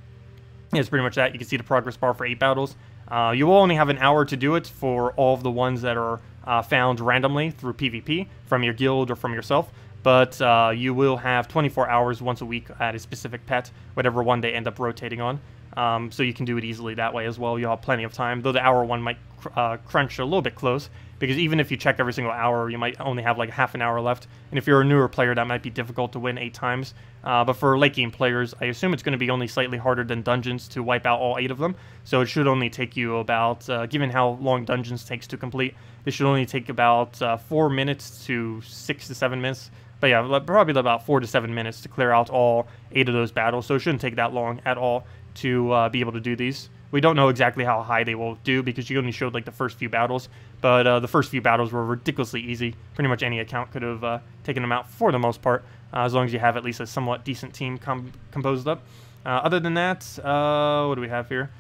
it's pretty much that. You can see the progress bar for 8 battles. You will only have an hour to do it for all of the ones that are found randomly through PvP from your guild or from yourself. But you will have 24 hours once a week at a specific pet, whatever one they end up rotating on. So you can do it easily that way as well. You'll have plenty of time, though the hour one might crunch a little bit close, because even if you check every single hour, you might only have like half an hour left. And if you're a newer player, that might be difficult to win 8 times. But for late game players, I assume it's going to be only slightly harder than dungeons to wipe out all 8 of them. So it should only take you about, given how long dungeons takes to complete, this should only take about 4 minutes to 6 to 7 minutes. But yeah, probably about 4 to 7 minutes to clear out all 8 of those battles. So it shouldn't take that long at all to be able to do these. We don't know exactly how high they will do because you only showed like the first few battles, but the first few battles were ridiculously easy. Pretty much any account could have taken them out for the most part, as long as you have at least a somewhat decent team composed up. Other than that, what do we have here?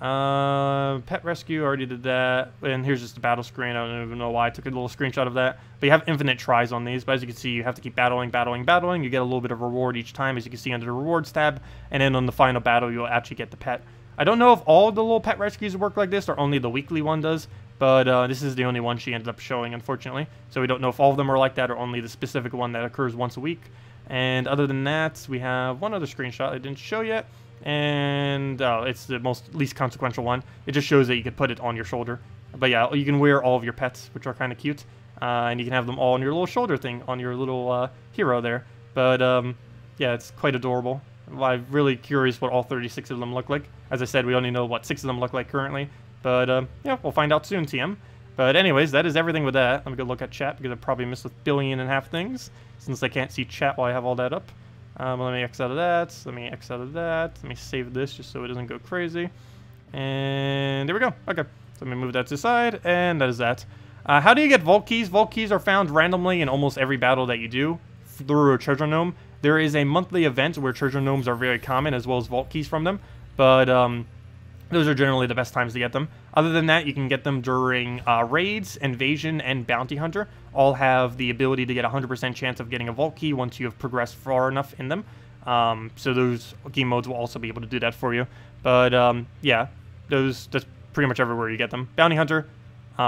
Pet rescue, already did that, and here's just the battle screen. I don't even know why I took a little screenshot of that, but you have infinite tries on these. But as you can see, you have to keep battling. You get a little bit of reward each time, as you can see under the rewards tab, and then on the final battle you'll actually get the pet. I don't know if all the little pet rescues work like this or only the weekly one does, but this is the only one she ended up showing, unfortunately. So we don't know if all of them are like that or only the specific one that occurs once a week. And other than that, we have one other screenshot I didn't show yet, and it's the least consequential one. It just shows that you could put it on your shoulder. But yeah, you can wear all of your pets, which are kind of cute, and you can have them all on your little shoulder thing, on your little hero there. But yeah, it's quite adorable. I'm really curious what all 36 of them look like. As I said, we only know what 6 of them look like currently. But yeah, we'll find out soon, TM. But anyways, that is everything with that. Let me go look at chat, because I probably missed 1.5 billion things, since I can't see chat while I have all that up. Let me X out of that. Let me X out of that. Let me save this just so it doesn't go crazy. And there we go. Okay, so let me move that to the side, and that is that. How do you get Vault Keys? Vault Keys are found randomly in almost every battle that you do through a treasure gnome. There is a monthly event where treasure gnomes are very common, as well as Vault Keys from them. But those are generally the best times to get them. Other than that, you can get them during raids, invasion, and bounty hunter. All have the ability to get a 100% chance of getting a vault key once you have progressed far enough in them. So those game modes will also be able to do that for you. But yeah, that's pretty much everywhere you get them. Bounty hunter,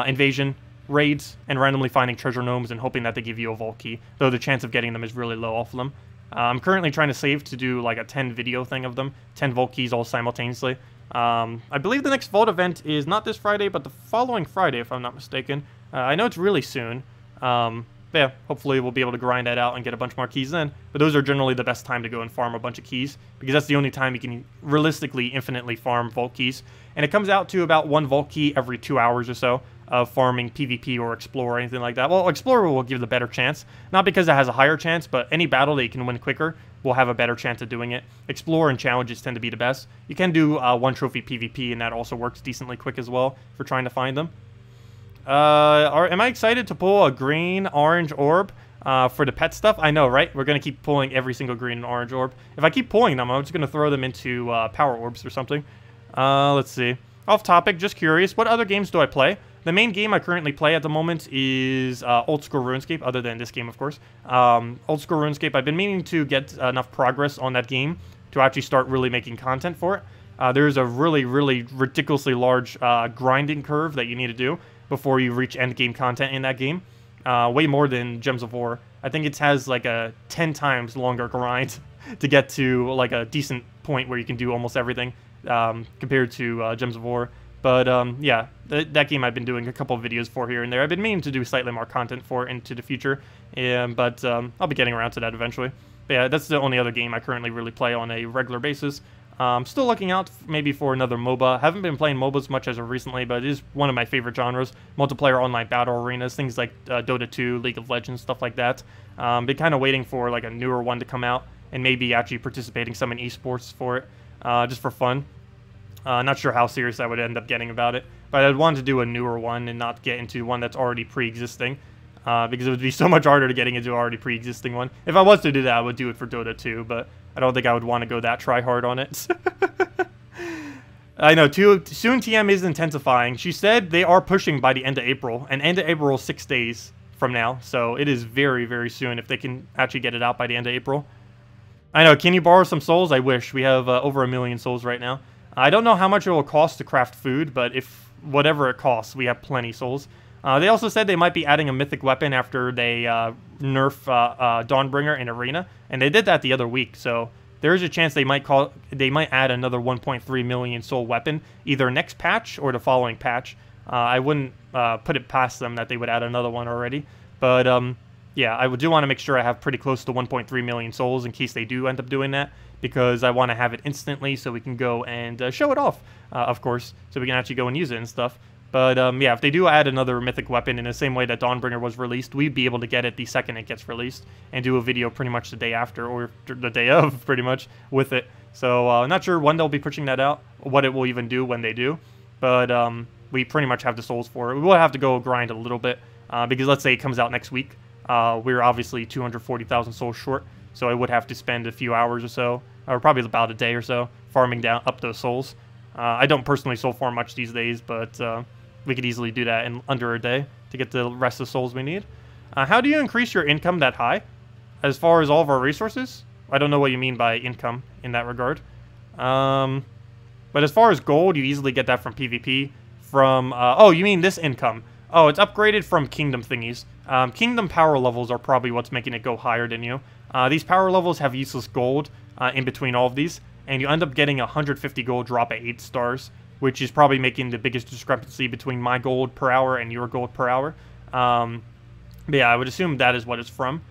invasion, raids, and randomly finding treasure gnomes and hoping that they give you a vault key. Though the chance of getting them is really low off of them. I'm currently trying to save to do like a 10 video thing of them, 10 vault keys all simultaneously. I believe the next vault event is not this Friday, but the following Friday, if I'm not mistaken. I know it's really soon. But yeah, hopefully we'll be able to grind that out and get a bunch more keys then. But those are generally the best time to go and farm a bunch of keys, because that's the only time you can realistically infinitely farm vault keys. And it comes out to about 1 vault key every 2 hours or so of farming PvP or Explore or anything like that. Well, Explorer will give the better chance, not because it has a higher chance, but any battle that you can win quicker will have a better chance of doing it. Explore and challenges tend to be the best. You can do 1 trophy PvP, and that also works decently quick as well for trying to find them. Am I excited to pull a green, orange orb for the pet stuff? I know, right? We're going to keep pulling every single green and orange orb. If I keep pulling them, I'm just going to throw them into power orbs or something. Let's see. Off topic, just curious, what other games do I play? The main game I currently play at the moment is Old School RuneScape, other than this game, of course. Old School RuneScape, I've been meaning to get enough progress on that game to actually start really making content for it. There's a really, really ridiculously large grinding curve that you need to do before you reach end game content in that game. Way more than Gems of War. I think it has like a 10 times longer grind to get to like a decent point where you can do almost everything compared to Gems of War. But yeah, that game I've been doing a couple of videos for here and there. I've been meaning to do slightly more content for into the future, but I'll be getting around to that eventually. But yeah, that's the only other game I currently really play on a regular basis. Still looking out maybe for another MOBA. Haven't been playing MOBAs much as of recently, but it is one of my favorite genres. Multiplayer online battle arenas, things like Dota 2, League of Legends, stuff like that. Been kind of waiting for like a newer one to come out, and maybe actually participating some in esports for it, just for fun. Not sure how serious I would end up getting about it, but I'd want to do a newer one and not get into one that's already pre-existing, because it would be so much harder to getting into an already pre-existing one. If I was to do that, I would do it for Dota 2, but I don't think I would want to go that try-hard on it. I know, soon TM is intensifying. She said they are pushing by the end of April, and end of April is 6 days from now, so it is very, very soon if they can actually get it out by the end of April. I know, can you borrow some souls? I wish. We have over 1 million souls right now. I don't know how much it will cost to craft food, but if whatever it costs, we have plenty souls. They also said they might be adding a mythic weapon after they nerf Dawnbringer in Arena, and they did that the other week, so there is a chance they might add another 1.3 million soul weapon, either next patch or the following patch. I wouldn't put it past them that they would add another one already, but yeah, I do want to make sure I have pretty close to 1.3 million souls in case they do end up doing that, because I want to have it instantly so we can go and show it off, of course, so we can actually go and use it and stuff. But yeah, if they do add another mythic weapon in the same way that Dawnbringer was released, we'd be able to get it the second it gets released and do a video pretty much the day after, or the day of, pretty much, with it. So not sure when they'll be pushing that out, what it will even do when they do, but we pretty much have the souls for it. We will have to go grind a little bit, because let's say it comes out next week. We're obviously 240,000 souls short, so I would have to spend a few hours or so, or probably about a day or so, farming up those souls. I don't personally soul farm much these days, but we could easily do that in under a day to get the rest of the souls we need. How do you increase your income that high? As far as all of our resources? I don't know what you mean by income in that regard. But as far as gold, you easily get that from PvP. From, oh, you mean this income. Oh, it's upgraded from kingdom thingies. Kingdom power levels are probably what's making it go higher than you. These power levels have useless gold in between all of these, and you end up getting 150 gold drop at 8 stars, which is probably making the biggest discrepancy between my gold per hour and your gold per hour. But yeah, I would assume that is what it's from.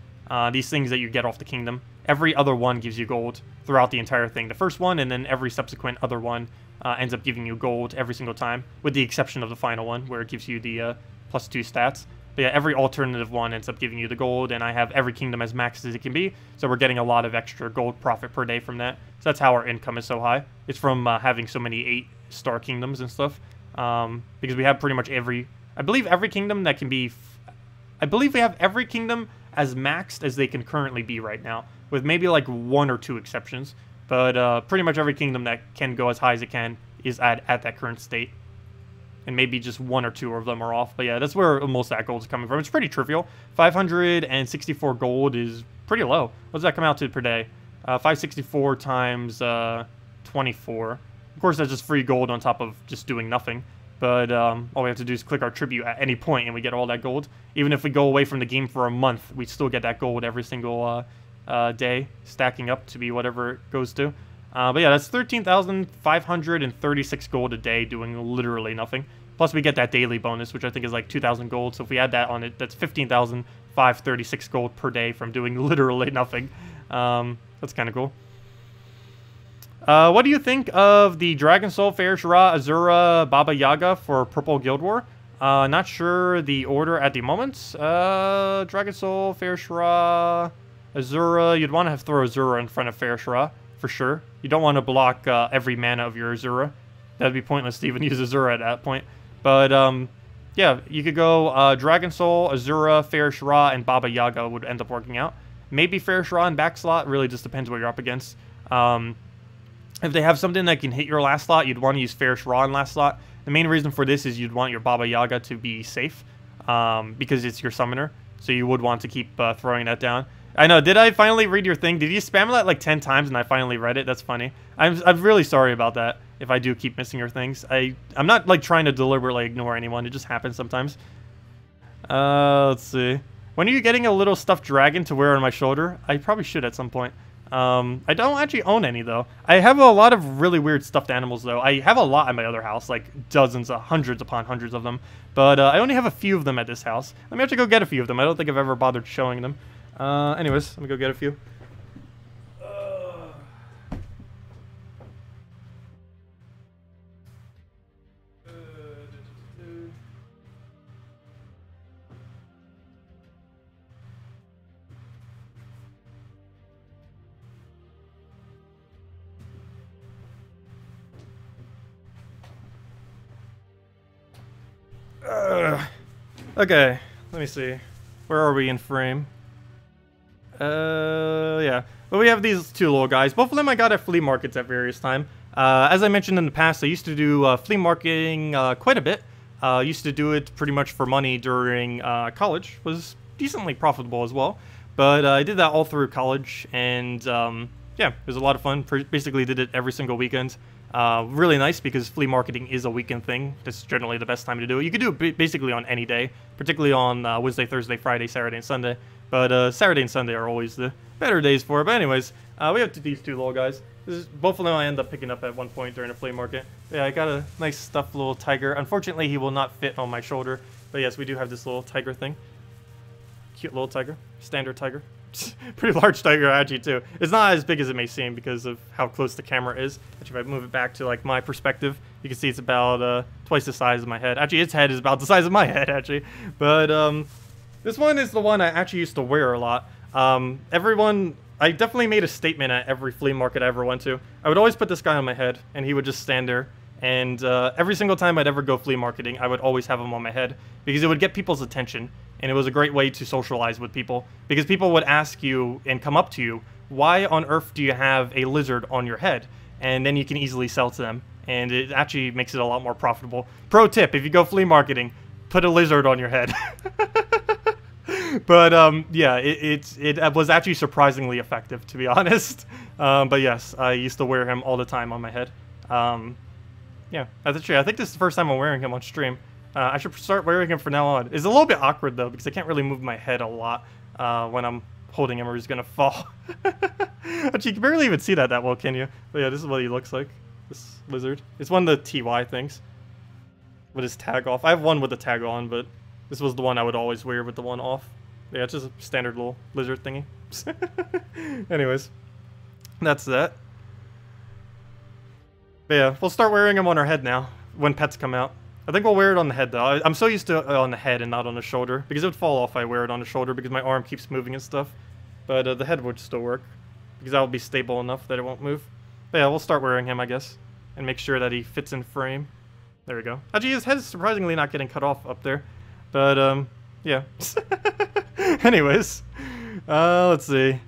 These things that you get off the kingdom. Every other one gives you gold throughout the entire thing. The first one, and then every subsequent other one ends up giving you gold every single time, with the exception of the final one, where it gives you the +2 stats. But yeah, every alternative one ends up giving you the gold, and I have every kingdom as maxed as it can be, so we're getting a lot of extra gold profit per day from that. So that's how our income is so high. It's from having so many 8-star kingdoms and stuff, because we have pretty much I believe every kingdom that can be, I believe we have every kingdom as maxed as they can currently be right now, with maybe like 1 or 2 exceptions, but pretty much every kingdom that can go as high as it can is at that current state. And maybe just 1 or 2 of them are off. But yeah, that's where most of that gold is coming from. It's pretty trivial. 564 gold is pretty low. What does that come out to per day? 564 times 24. Of course, that's just free gold on top of just doing nothing. But all we have to do is click our tribute at any point and we get all that gold. Even if we go away from the game for a month, we still get that gold every single day, stacking up to be whatever it goes to. But yeah, that's 13,536 gold a day doing literally nothing. Plus we get that daily bonus, which I think is like 2,000 gold. So if we add that on it, that's 15,536 gold per day from doing literally nothing. That's kind of cool. What do you think of the Dragon Soul, Fair Shara, Azura, Baba Yaga for Purple Guild War? Not sure the order at the moment. Dragon Soul, Fair Shara, Azura. You'd want to throw Azura in front of Fair Shara. For sure. You don't want to block every mana of your Azura. That'd be pointless to even use Azura at that point. But, yeah, you could go Dragon Soul, Azura, Fair Shara, and Baba Yaga would end up working out. Maybe Fair Shara in back slot. Really just depends what you're up against. If they have something that can hit your last slot, you'd want to use Fair Shara in last slot. The main reason for this is you'd want your Baba Yaga to be safe, because it's your summoner. So you would want to keep throwing that down. I know, did I finally read your thing? Did you spam that like 10 times and I finally read it? That's funny. I'm really sorry about that if I do keep missing your things. I'm not like trying to deliberately ignore anyone. It just happens sometimes. Let's see. When are you getting a little stuffed dragon to wear on my shoulder? I probably should at some point. I don't actually own any though. I have a lot of really weird stuffed animals though. I have a lot at my other house, like dozens, hundreds upon hundreds of them. But I only have a few of them at this house. Let me actually go get a few of them. I don't think I've ever bothered showing them. Anyways, let me go get a few. Okay, let me see. Where are we in frame? Yeah. But we have these two little guys. Both of them I got at flea markets at various times. As I mentioned in the past, I used to do flea marketing quite a bit. Used to do it pretty much for money during college. Was decently profitable as well. But I did that all through college, and yeah, it was a lot of fun. Basically did it every single weekend. Really nice because flea marketing is a weekend thing. That's generally the best time to do it. You could do it basically on any day, particularly on Wednesday, Thursday, Friday, Saturday, and Sunday. But Saturday and Sunday are always the better days for it. But anyways, we have these two little guys. Both of them I end up picking up at one point during a flea market. Yeah, I got a nice stuffed little tiger. Unfortunately, he will not fit on my shoulder. But yes, we do have this little tiger thing. Cute little tiger. Standard tiger. Pretty large tiger, actually, too. It's not as big as it may seem because of how close the camera is. Actually, if I move it back to, like, my perspective, you can see it's about twice the size of my head. Actually, its head is about the size of my head, actually. But, this one is the one I actually used to wear a lot. I definitely made a statement at every flea market I ever went to. I would always put this guy on my head, and he would just stand there. And every single time I'd ever go flea marketing, I would always have him on my head because it would get people's attention. And it was a great way to socialize with people because people would ask you and come up to you, why on earth do you have a lizard on your head? And then you can easily sell to them. And it actually makes it a lot more profitable. Pro tip, if you go flea marketing, put a lizard on your head. But yeah, it was actually surprisingly effective, to be honest. But yes, I used to wear him all the time on my head. Yeah, that's true. I think this is the first time I'm wearing him on stream. I should start wearing him from now on. It's a little bit awkward, though, because I can't really move my head a lot when I'm holding him or he's going to fall. Actually, you can barely even see that well, can you? But yeah, this is what he looks like, this lizard. It's one of the TY things with his tag off. I have one with the tag on, but this was the one I would always wear with the one off. Yeah, it's just a standard little lizard thingy. Anyways, that's that. But yeah, we'll start wearing them on our head now when pets come out. I think we'll wear it on the head, though. I'm so used to it on the head and not on the shoulder, because it would fall off if I wear it on the shoulder because my arm keeps moving and stuff. But the head would still work, because that will be stable enough that it won't move. But yeah, we'll start wearing him, I guess, and make sure that he fits in frame. There we go. Actually, his head is surprisingly not getting cut off up there. But, yeah. Anyways, let's see.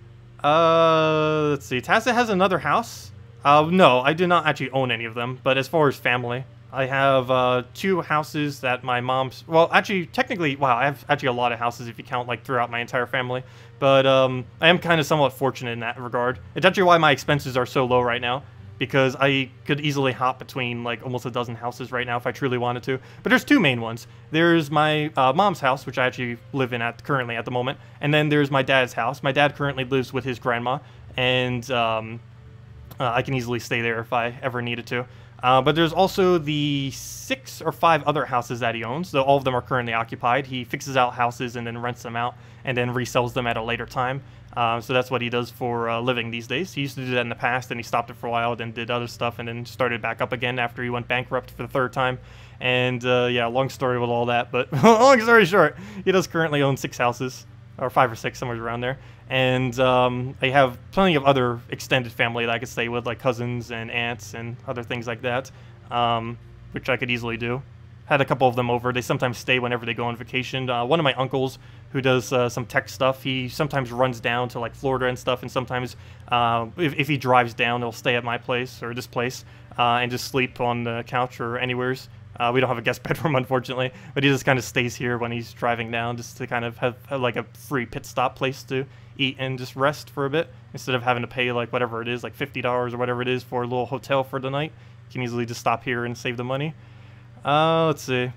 Tacet has another house. No, I do not actually own any of them, but as far as family, I have 2 houses that my mom's... Well, actually, technically, wow, I have actually a lot of houses if you count, like, throughout my entire family. But I am kind of somewhat fortunate in that regard. It's actually why my expenses are so low right now, because I could easily hop between, like, almost a dozen houses right now if I truly wanted to. But there's 2 main ones. There's my mom's house, which I actually live in currently at the moment. And then there's my dad's house. My dad currently lives with his grandma, and I can easily stay there if I ever needed to. But there's also the 6 or 5 other houses that he owns, though all of them are currently occupied. He fixes out houses and then rents them out and then resells them at a later time. So that's what he does for a living these days. He used to do that in the past, and he stopped it for a while, then did other stuff, and then started back up again after he went bankrupt for the 3rd time. And yeah, long story with all that, but long story short, he does currently own 6 houses, or 5 or 6, somewhere around there. And I have plenty of other extended family that I could stay with, like cousins and aunts and other things like that, which I could easily do. Had a couple of them over. They sometimes stay whenever they go on vacation. One of my uncles, who does some tech stuff, he sometimes runs down to like Florida and stuff, and sometimes if he drives down, he'll stay at my place or this place and just sleep on the couch or anywheres. We don't have a guest bedroom, unfortunately, but he just kind of stays here when he's driving down, just to kind of have like a free pit stop place to eat and just rest for a bit, instead of having to pay like whatever it is, like $50 or whatever it is for a little hotel for the night. You can easily just stop here and save the money. Let's see.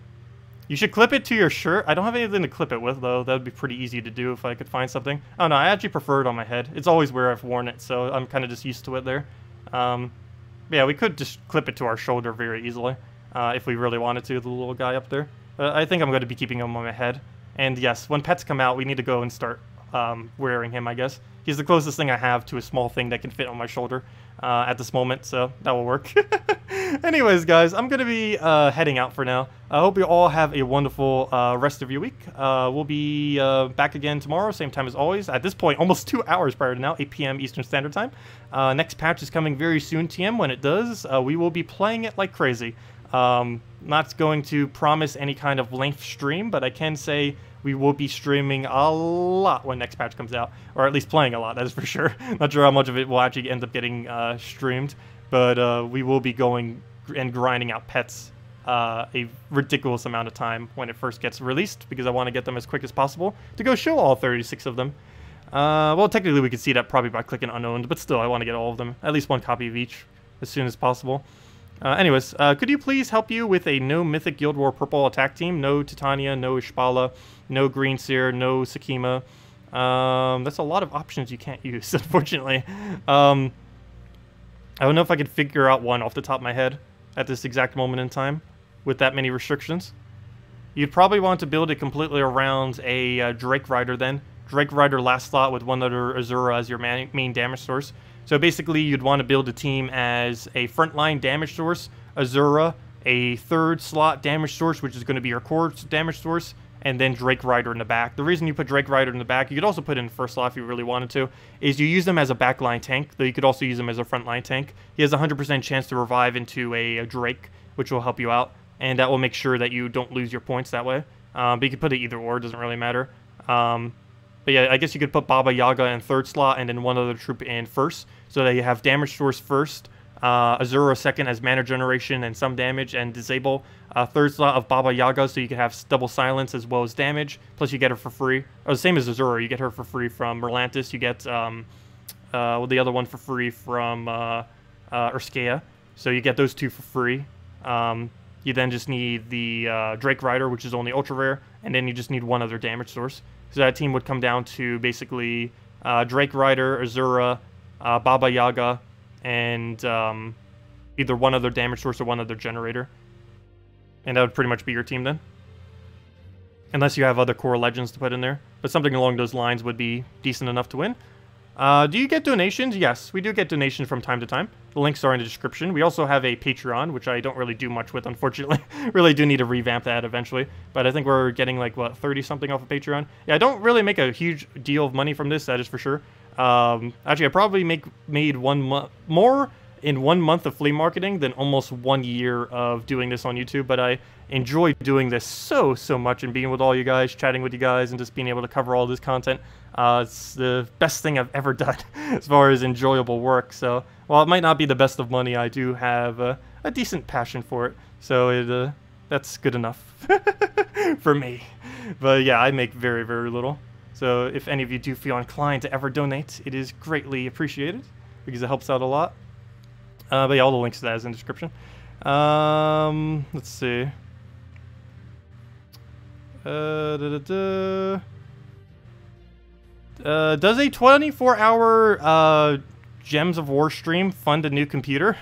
You should clip it to your shirt. I don't have anything to clip it with, though. That would be pretty easy to do if I could find something. Oh, no, I actually prefer it on my head. It's always where I've worn it, so I'm kind of just used to it there. Yeah, we could just clip it to our shoulder very easily, if we really wanted to, the little guy up there. I think I'm going to be keeping him on my head. And yes, when pets come out, we need to go and start wearing him, I guess. He's the closest thing I have to a small thing that can fit on my shoulder at this moment, so that will work. Anyways, guys, I'm going to be heading out for now. I hope you all have a wonderful rest of your week. We'll be back again tomorrow, same time as always. At this point, almost 2 hours prior to now, 8 p.m. Eastern Standard Time. Next patch is coming very soon, TM. When it does, we will be playing it like crazy. Not going to promise any kind of length stream, but I can say we will be streaming a lot when next patch comes out, or at least playing a lot, that is for sure. Not sure how much of it will actually end up getting streamed, but we will be going and grinding out pets a ridiculous amount of time when it first gets released, because I want to get them as quick as possible to go show all 36 of them. Well, technically we could see that probably by clicking unowned, but still I want to get all of them, at least one copy of each, as soon as possible. Anyways, could you please help you with a no Mythic Guild War Purple attack team? No Titania, no Ishbala, no Green Seer, no Sakima. That's a lot of options you can't use, unfortunately. I don't know if I could figure out one off the top of my head at this exact moment in time with that many restrictions. You'd probably want to build it completely around a Drake Rider then. Drake Rider last slot with one other Azura as your main damage source. So basically you'd want to build a team as a frontline damage source, Azura, a third slot damage source, which is going to be your core damage source, and then Drake Rider in the back. The reason you put Drake Rider in the back, you could also put in the first slot if you really wanted to, is you use them as a backline tank, though you could also use them as a frontline tank. He has a 100% chance to revive into a Drake, which will help you out, and that will make sure that you don't lose your points that way. But you could put it either or, it doesn't really matter. But yeah, I guess you could put Baba Yaga in third slot and then one other troop in first, so that you have damage source first, Azura second as mana generation and some damage, and disable third slot of Baba Yaga so you can have double silence as well as damage, plus you get her for free. Oh, the same as Azura, you get her for free from Merlantis, you get well, the other one for free from Urskea, so you get those two for free. You then just need the Drake Rider, which is only ultra rare, and then you just need one other damage source. So that team would come down to basically Drake Rider, Azura, Baba Yaga, and either one other damage source or one other generator. And that would pretty much be your team then. Unless you have other core legends to put in there. But something along those lines would be decent enough to win. Do you get donations? Yes, we do get donations from time to time. The links are in the description. We also have a Patreon, which I don't really do much with, unfortunately. Really do need to revamp that eventually. But I think we're getting like, what, 30-something off of Patreon? Yeah, I don't really make a huge deal of money from this, that is for sure. Actually, I probably made more in 1 month of flea marketing than almost 1 year of doing this on YouTube, but I enjoy doing this so much, and being with all you guys, chatting with you guys, and just being able to cover all this content. It's the best thing I've ever done as far as enjoyable work. So while it might not be the best of money, I do have a decent passion for it, so that's good enough for me. But yeah, I make very little, so if any of you do feel inclined to ever donate, it is greatly appreciated because it helps out a lot. But yeah, all the links to that is in the description. Let's see. Does a 24-hour Gems of War stream fund a new computer?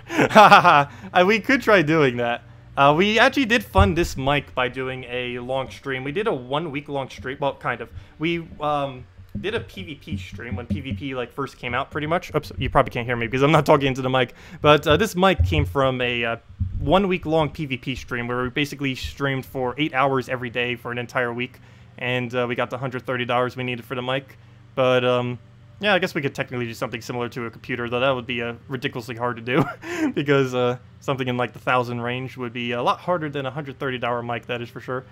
We could try doing that. We actually did fund this mic by doing a long stream. We did a 1 week long stream. Well, kind of. We did a PvP stream when PvP like first came out, pretty much. Oops, you probably can't hear me because I'm not talking into the mic. But this mic came from a 1 week long PvP stream where we basically streamed for 8 hours every day for an entire week, and we got the $130 we needed for the mic. But yeah, I guess we could technically do something similar to a computer, though that would be ridiculously hard to do because something in like the 1,000 range would be a lot harder than a $130 mic, that is for sure.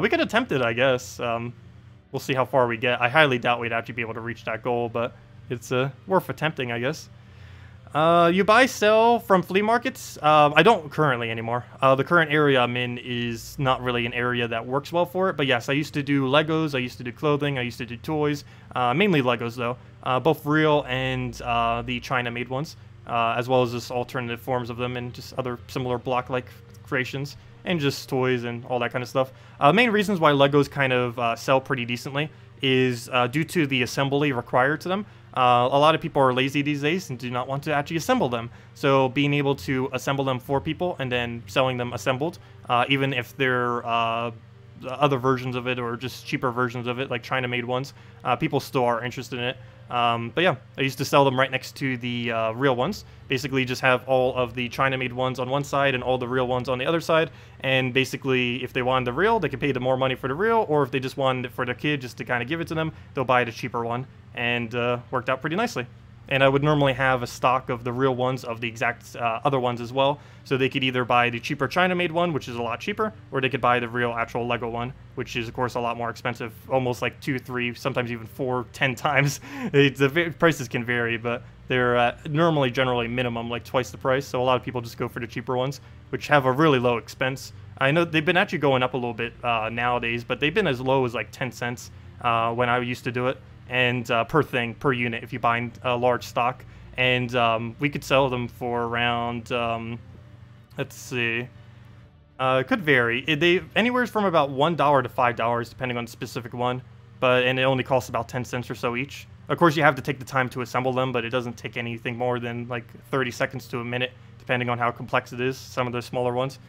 We could attempt it, I guess. We'll see how far we get. I highly doubt we'd actually be able to reach that goal, but it's worth attempting, I guess. You buy, sell from flea markets? I don't currently anymore. The current area I'm in is not really an area that works well for it, but yes, I used to do Legos, I used to do clothing, I used to do toys, mainly Legos though, both real and the China-made ones, as well as just alternative forms of them and just other similar block-like creations, and just toys and all that kind of stuff. Main reasons why Legos kind of sell pretty decently is due to the assembly required to them. A lot of people are lazy these days and do not want to actually assemble them. So being able to assemble them for people and then selling them assembled, even if they're other versions of it or just cheaper versions of it, like China-made ones, people still are interested in it. But yeah, I used to sell them right next to the real ones. Basically just have all of the China-made ones on one side and all the real ones on the other side. And basically, if they wanted the real, they could pay the more money for the real, or if they just wanted it for the kid just to kind of give it to them, they'll buy the cheaper one. And worked out pretty nicely. And I would normally have a stock of the real ones of the exact other ones as well. So they could either buy the cheaper China-made one, which is a lot cheaper, or they could buy the real actual Lego one, which is, of course, a lot more expensive, almost like 2, 3, sometimes even 4, 10 times. The prices can vary, but they're normally, generally, minimum, like twice the price. So a lot of people just go for the cheaper ones, which have a really low expense. I know they've been actually going up a little bit nowadays, but they've been as low as like 10 cents when I used to do it. And per unit, if you buy a large stock. And we could sell them for around, let's see, it could vary. They anywhere from about $1 to $5, depending on the specific one. And it only costs about 10 cents or so each. Of course, you have to take the time to assemble them, but it doesn't take anything more than like 30 seconds to a minute, depending on how complex it is, some of the smaller ones.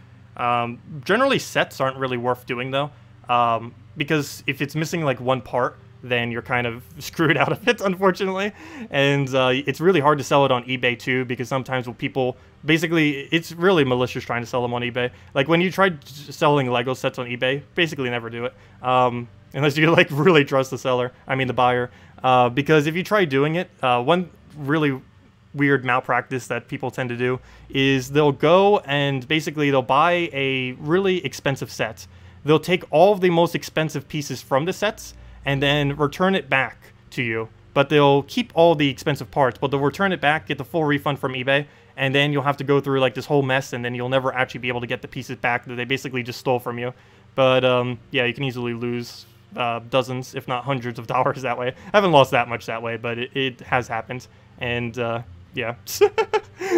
Generally, sets aren't really worth doing, though, because if it's missing like one part, then you're kind of screwed out of it, unfortunately. And it's really hard to sell it on eBay, too, because sometimes when people... Basically, it's really malicious trying to sell them on eBay. Like, when you try selling Lego sets on eBay, basically never do it. Unless you, like, really trust the buyer. Because if you try doing it, one really weird malpractice that people tend to do is they'll go and basically they'll buy a really expensive set. They'll take all of the most expensive pieces from the sets and then return it back to you. But they'll keep all the expensive parts, but they'll return it back, get the full refund from eBay, and then you'll have to go through like this whole mess, and then you'll never actually be able to get the pieces back that they basically just stole from you. But yeah, you can easily lose dozens, if not hundreds of dollars that way. I haven't lost that much that way, but it has happened. And yeah,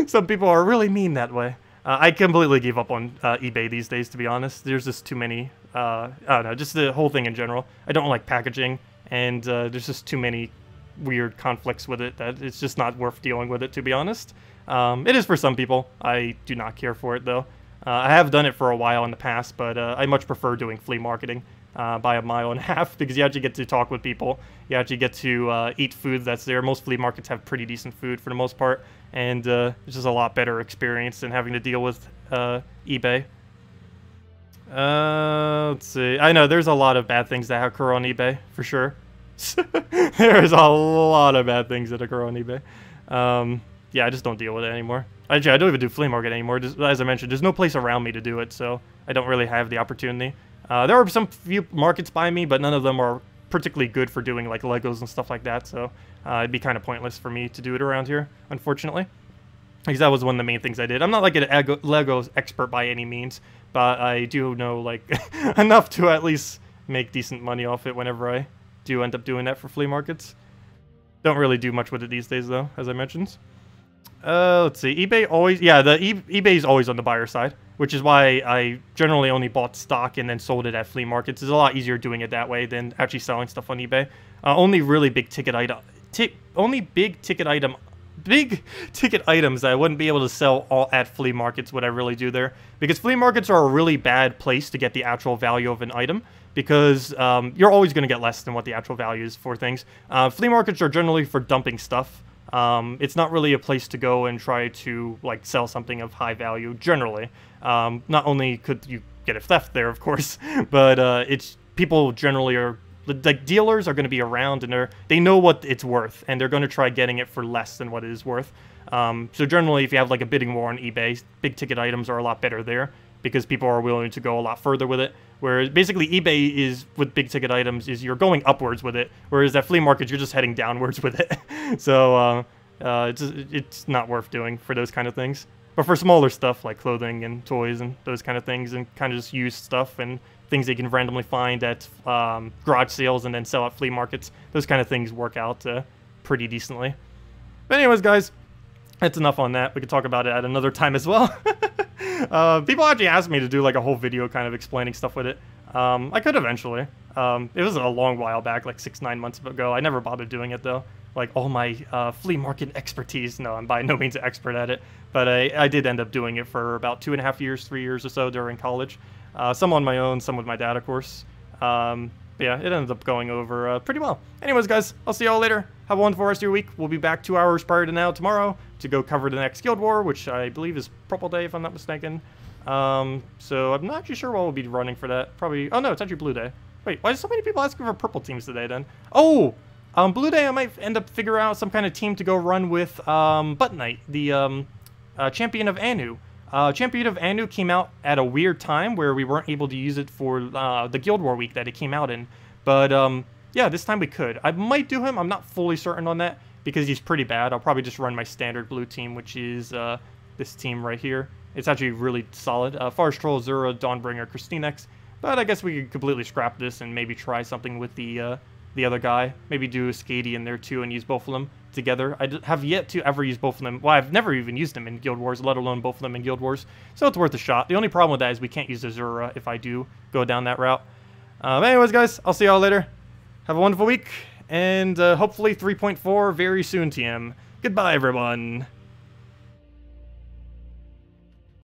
some people are really mean that way. I completely gave up on eBay these days, to be honest. There's just too many, I don't know, just the whole thing in general. I don't like packaging, and there's just too many weird conflicts with it that it's just not worth dealing with it, to be honest. It is for some people. I do not care for it, though. I have done it for a while in the past, but I much prefer doing flea marketing by a mile and a half, because you actually get to talk with people. You actually get to eat food that's there. Most flea markets have pretty decent food for the most part, and it's just a lot better experience than having to deal with eBay. Let's see. I know there's a lot of bad things that occur on eBay, for sure. There's a lot of bad things that occur on eBay. Yeah, I just don't deal with it anymore. Actually, I don't even do flea market anymore. Just, as I mentioned, there's no place around me to do it, so I don't really have the opportunity. There are some few markets by me, but none of them are particularly good for doing like Legos and stuff like that, so it'd be kind of pointless for me to do it around here, unfortunately. Because that was one of the main things I did. I'm not like an Legos expert by any means, but I do know like enough to at least make decent money off it whenever I do end up doing that for flea markets. Don't really do much with it these days, though, as I mentioned. Let's see. eBay always... Yeah, eBay is always on the buyer side, which is why I generally only bought stock and then sold it at flea markets. It's a lot easier doing it that way than actually selling stuff on eBay. Only really big ticket item... Big ticket items that I wouldn't be able to sell all at flea markets would I really do there. Because flea markets are a really bad place to get the actual value of an item. Because you're always going to get less than what the actual value is for things. Flea markets are generally for dumping stuff. It's not really a place to go and try to like sell something of high value, generally. Not only could you get a theft there, of course, but it's people generally are... Like, dealers are going to be around, and they know what it's worth, and they're going to try getting it for less than what it is worth. So generally, if you have like a bidding war on eBay, big ticket items are a lot better there, because people are willing to go a lot further with it. Whereas basically eBay is, with big ticket items, is you're going upwards with it, whereas at flea markets, you're just heading downwards with it. So it's not worth doing for those kind of things. But for smaller stuff like clothing and toys and those kind of things, and kind of just used stuff and things they can randomly find at garage sales and then sell at flea markets, those kind of things work out pretty decently. But anyways, guys, that's enough on that. We could talk about it at another time as well. People actually asked me to do like a whole video kind of explaining stuff with it. I could eventually. It was a long while back, like 6-9 months ago. I never bothered doing it though. Like all my flea market expertise. No, I'm by no means an expert at it, but I did end up doing it for about 2.5 years, 3 years or so during college. Some on my own, some with my dad, of course. But yeah, it ended up going over pretty well. Anyways, guys, I'll see y'all later. Have a wonderful rest of your week. We'll be back 2 hours prior to now tomorrow to go cover the next Guild War, which I believe is Purple Day, if I'm not mistaken. So I'm not actually sure what we'll be running for that. Probably... Oh, no, it's actually Blue Day. Wait, why are so many people asking for purple teams today, then? Oh! Blue Day, I might end up figuring out some kind of team to go run with Butt Knight, the Champion of Anu. Champion of Anu came out at a weird time where we weren't able to use it for the Guild War week that it came out in. But yeah, this time we could. I might do him. I'm not fully certain on that because he's pretty bad. I'll probably just run my standard blue team, which is this team right here. It's actually really solid. Forest Troll, Zura, Dawnbringer, KrissTigger. But I guess we could completely scrap this and maybe try something with the other guy. Maybe do a Skady in there too and use both of them together. I have yet to ever use both of them. Well, I've never even used them in Guild Wars, let alone both of them in Guild Wars. So it's worth a shot. The only problem with that is we can't use Azura if I do go down that route. Anyways, guys, I'll see y'all later. Have a wonderful week. And hopefully 3.4 very soon, TM. Goodbye, everyone.